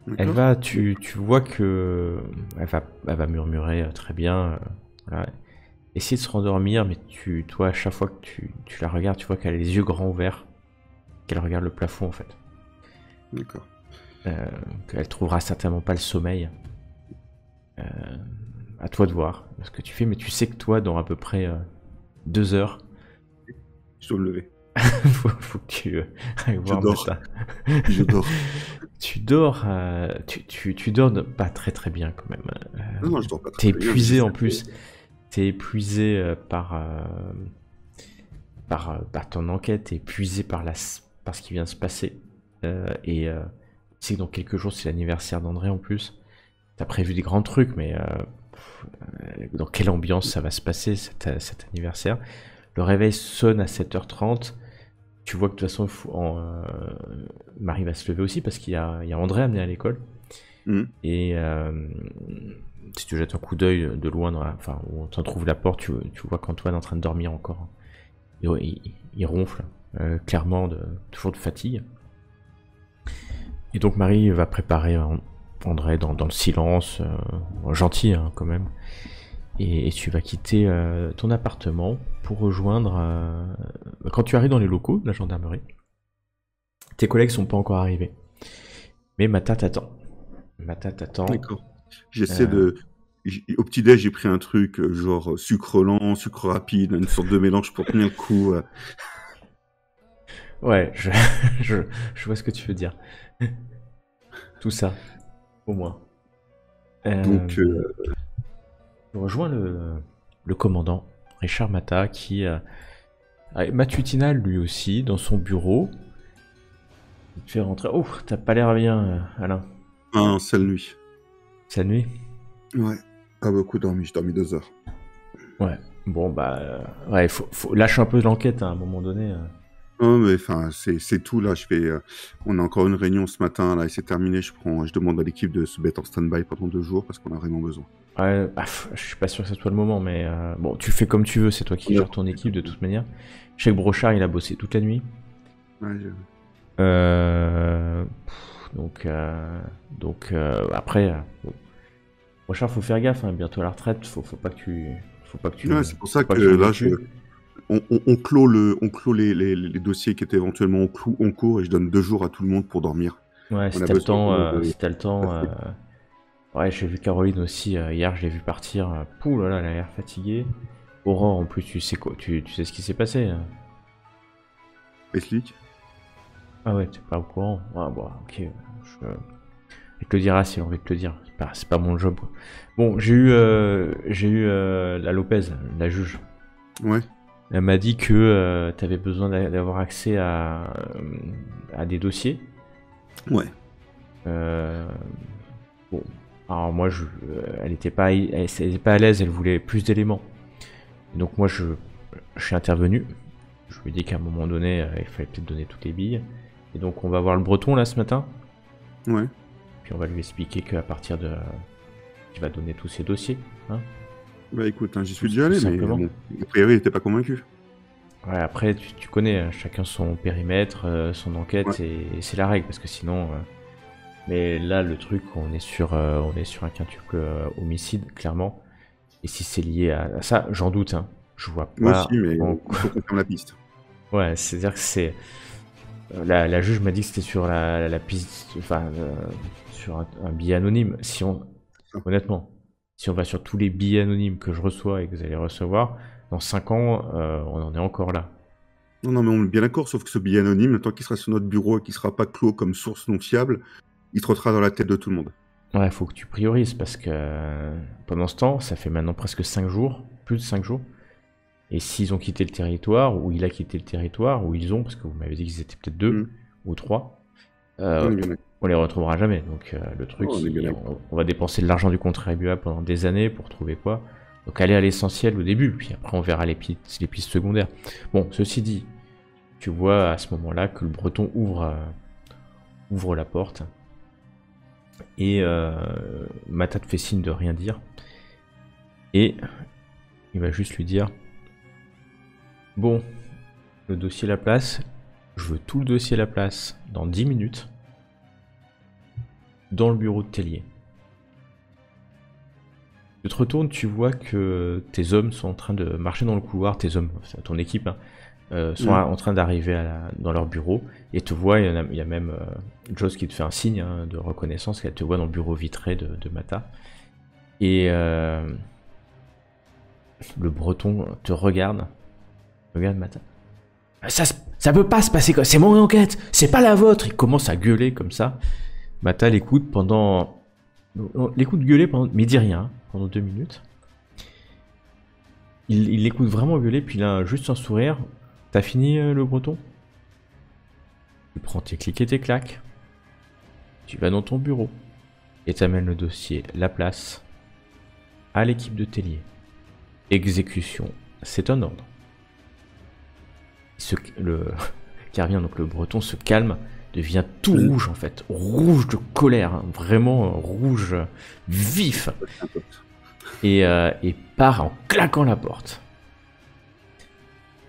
Elle D'accord. va, tu vois que elle va murmurer très bien. Voilà. Essayer de se rendormir, mais toi, à chaque fois que tu la regardes, tu vois qu'elle a les yeux grands ouverts, qu'elle regarde le plafond en fait. D'accord. Qu'elle trouvera certainement pas le sommeil. À toi de voir ce que tu fais, mais tu sais que toi, dans à peu près 2 heures, Je dois me lever. faut que tu ailles voir dors. Mata. Je dors. Tu dors, tu dors pas très très bien quand même. Non, je dors pas très T'es bien, épuisé je en sais. plus. T'es épuisé par ton enquête, t'es épuisé par ce qui vient de se passer. Tu sais que dans quelques jours c'est l'anniversaire d'André en plus. T'as prévu des grands trucs, mais dans quelle ambiance ça va se passer cet anniversaire? Le réveil sonne à 7h30. Tu vois que de toute façon, Marie va se lever aussi parce qu'il y a André amené à l'école. Mhm. Et si tu jettes un coup d'œil de loin, enfin, où on t'en trouve la porte, tu vois qu'Antoine est en train de dormir encore. Et ouais, il ronfle, clairement, toujours de fatigue. Et donc Marie va préparer André dans le silence, gentil hein, quand même. Et tu vas quitter ton appartement pour rejoindre... quand tu arrives dans les locaux de la gendarmerie, tes collègues sont pas encore arrivés. Mais Mata t'attend. D'accord. J'essaie de... Au petit-déj, j'ai pris un truc genre sucre lent, sucre rapide, une sorte de mélange pour tenir le coup. Ouais, je vois ce que tu veux dire. Tout ça, au moins. Donc, Je rejoins le commandant, Richard Mata, qui est matutinal lui aussi, dans son bureau. Il te fait rentrer. Oh, t'as pas l'air bien, Alain. un sale nuit. Sa nuit? Ouais, pas beaucoup dormi, j'ai dormi 2 heures. Ouais. Bon, bah, ouais, faut lâcher un peu l'enquête hein, à un moment donné. Non, mais enfin, c'est tout là. On a encore une réunion ce matin là, et c'est terminé. Je demande à l'équipe de se mettre en stand-by pendant 2 jours parce qu'on a vraiment besoin. Ouais, bah, je suis pas sûr que ce soit le moment, mais bon, tu fais comme tu veux, c'est toi qui gères ton équipe de toute manière. Je sais que Brochard, il a bossé toute la nuit. Ouais, Donc après, bon. Brochard, faut faire gaffe, hein, bientôt à la retraite, faut pas que tu... Ouais, c'est pour ça faut pas que tu là, tues. on clôt les dossiers qui étaient éventuellement en cours et je donne 2 jours à tout le monde pour dormir. Ouais, si On a t'as le besoin temps, de- si t'as le temps... Ouais, j'ai vu Caroline aussi, hier je l'ai vu partir, pouh là là, elle a l'air fatiguée. Aurore, en plus, tu sais quoi, tu sais ce qui s'est passé. Hein. Explique. Ah ouais, t'es pas au courant. Ah bon, ok, il te le dira s'il a envie de te le dire, c'est pas mon job. Bon, j'ai eu la Lopez, la juge. Ouais. Elle m'a dit que t'avais besoin d'avoir accès à des dossiers. Ouais. Bon, alors moi, elle était pas à l'aise, elle voulait plus d'éléments. Donc moi, je suis intervenu. Je lui ai dit qu'à un moment donné, il fallait peut-être donner toutes les billes. Et donc on va voir le Breton là ce matin. Ouais. Puis on va lui expliquer qu'à partir de... qu'il va donner tous ses dossiers. Hein. Bah écoute, hein, j'y suis Tout déjà allé, mais simplement. bon, a priori, il était pas convaincu. Ouais, après, tu connais, hein, chacun son périmètre, son enquête, Ouais. et c'est la règle, parce que sinon... Mais là, le truc, on est sur un quintuple homicide, clairement. Et si c'est lié à ça, j'en doute, hein. Je vois Moi pas... aussi, mais en- il faut qu'on ferme la piste. Ouais, c'est-à-dire que la juge m'a dit que c'était sur la piste, enfin, sur un billet anonyme. Honnêtement, si on va sur tous les billets anonymes que je reçois et que vous allez recevoir, dans 5 ans, on en est encore là. Non, mais on est bien d'accord, sauf que ce billet anonyme, tant qu'il sera sur notre bureau et qu'il sera pas clos comme source non fiable, il trottera dans la tête de tout le monde. Ouais, faut que tu priorises parce que pendant ce temps, ça fait maintenant presque 5 jours, plus de 5 jours. Et s'ils ont quitté le territoire, ou il a quitté le territoire, ou ils ont, parce que vous m'avez dit qu'ils étaient peut-être 2 ou 3, on les retrouvera jamais. Donc le truc, on va dépenser de l'argent du contribuable pendant des années pour trouver quoi. Donc aller à l'essentiel au début, puis après on verra les pistes secondaires. Bon, ceci dit, tu vois à ce moment-là que le breton ouvre la porte. Et Mata te fait signe de rien dire. Et il va juste lui dire: bon, le dossier à la place, je veux tout le dossier à la place dans 10 minutes dans le bureau de Tellier. Tu te retournes, tu vois que tes hommes sont en train de marcher dans le couloir, tes hommes, ton équipe, sont en train d'arriver dans leur bureau et te voient. Il y a même Joss qui te fait un signe de reconnaissance, qu'elle te voit dans le bureau vitré de Mata. Et le breton te regarde Mata. Ça peut pas se passer comme ça, c'est mon enquête, c'est pas la vôtre. Il commence à gueuler comme ça. Mata l'écoute gueuler mais il dit rien pendant 2 minutes. Il l'écoute vraiment gueuler, puis il a juste un sourire. T'as fini le breton? Tu prends tes clics et tes claques. Tu vas dans ton bureau et t'amènes le dossier, la place, à l'équipe de Tellier. Exécution, c'est un ordre. Carvien, donc le breton, se calme, devient tout rouge en fait, rouge de colère, hein, vraiment rouge vif, et part en claquant la porte.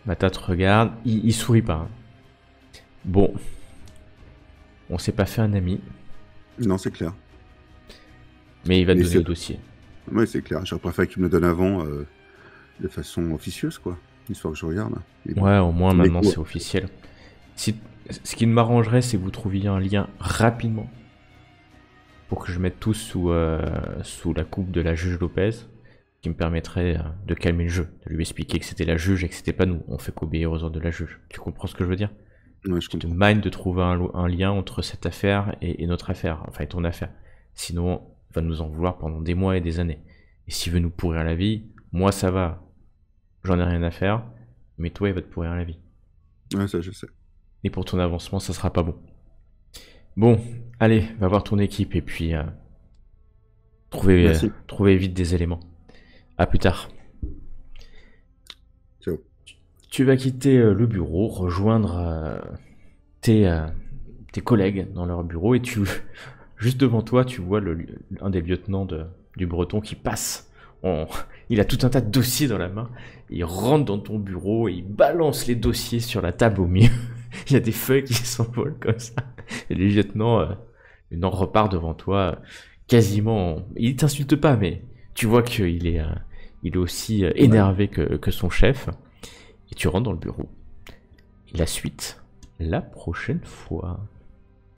Mata te regarde, il sourit pas. Hein. Bon, on s'est pas fait un ami. Non, c'est clair. Mais il va te donner le dossier. Ouais, c'est clair. J'aurais préféré qu'il me le donne avant, de façon officieuse, quoi. Histoire que je regarde. Bon, ouais, au moins maintenant c'est officiel. Ce qui me m'arrangerait, c'est que vous trouviez un lien rapidement pour que je mette tout sous la coupe de la juge Lopez, qui me permettrait de calmer le jeu, de lui expliquer que c'était la juge et que c'était pas nous. On fait qu'obéir aux ordres de la juge. Tu comprends ce que je veux dire? Ouais, je comprends. te mine de trouver un lien entre cette affaire et notre affaire, enfin et ton affaire. Sinon, il va nous en vouloir pendant des mois et des années. Et s'il veut nous pourrir la vie, moi ça va, j'en ai rien à faire, mais toi il va te pourrir la vie. Ouais, ça je sais. Et pour ton avancement, ça sera pas bon. Bon, allez, va voir ton équipe et puis trouver vite des éléments. À plus tard. Ciao. Tu vas quitter le bureau, rejoindre tes collègues dans leur bureau et juste devant toi, tu vois un des lieutenants du breton qui passe. Il a tout un tas de dossiers dans la main. Il rentre dans ton bureau et il balance les dossiers sur la table au milieu. Il y a des feuilles qui s'envolent comme ça. Et le lieutenant repart devant toi quasiment. Il t'insulte pas, mais tu vois qu'il est aussi énervé que son chef. Et tu rentres dans le bureau. Et la suite, la prochaine fois.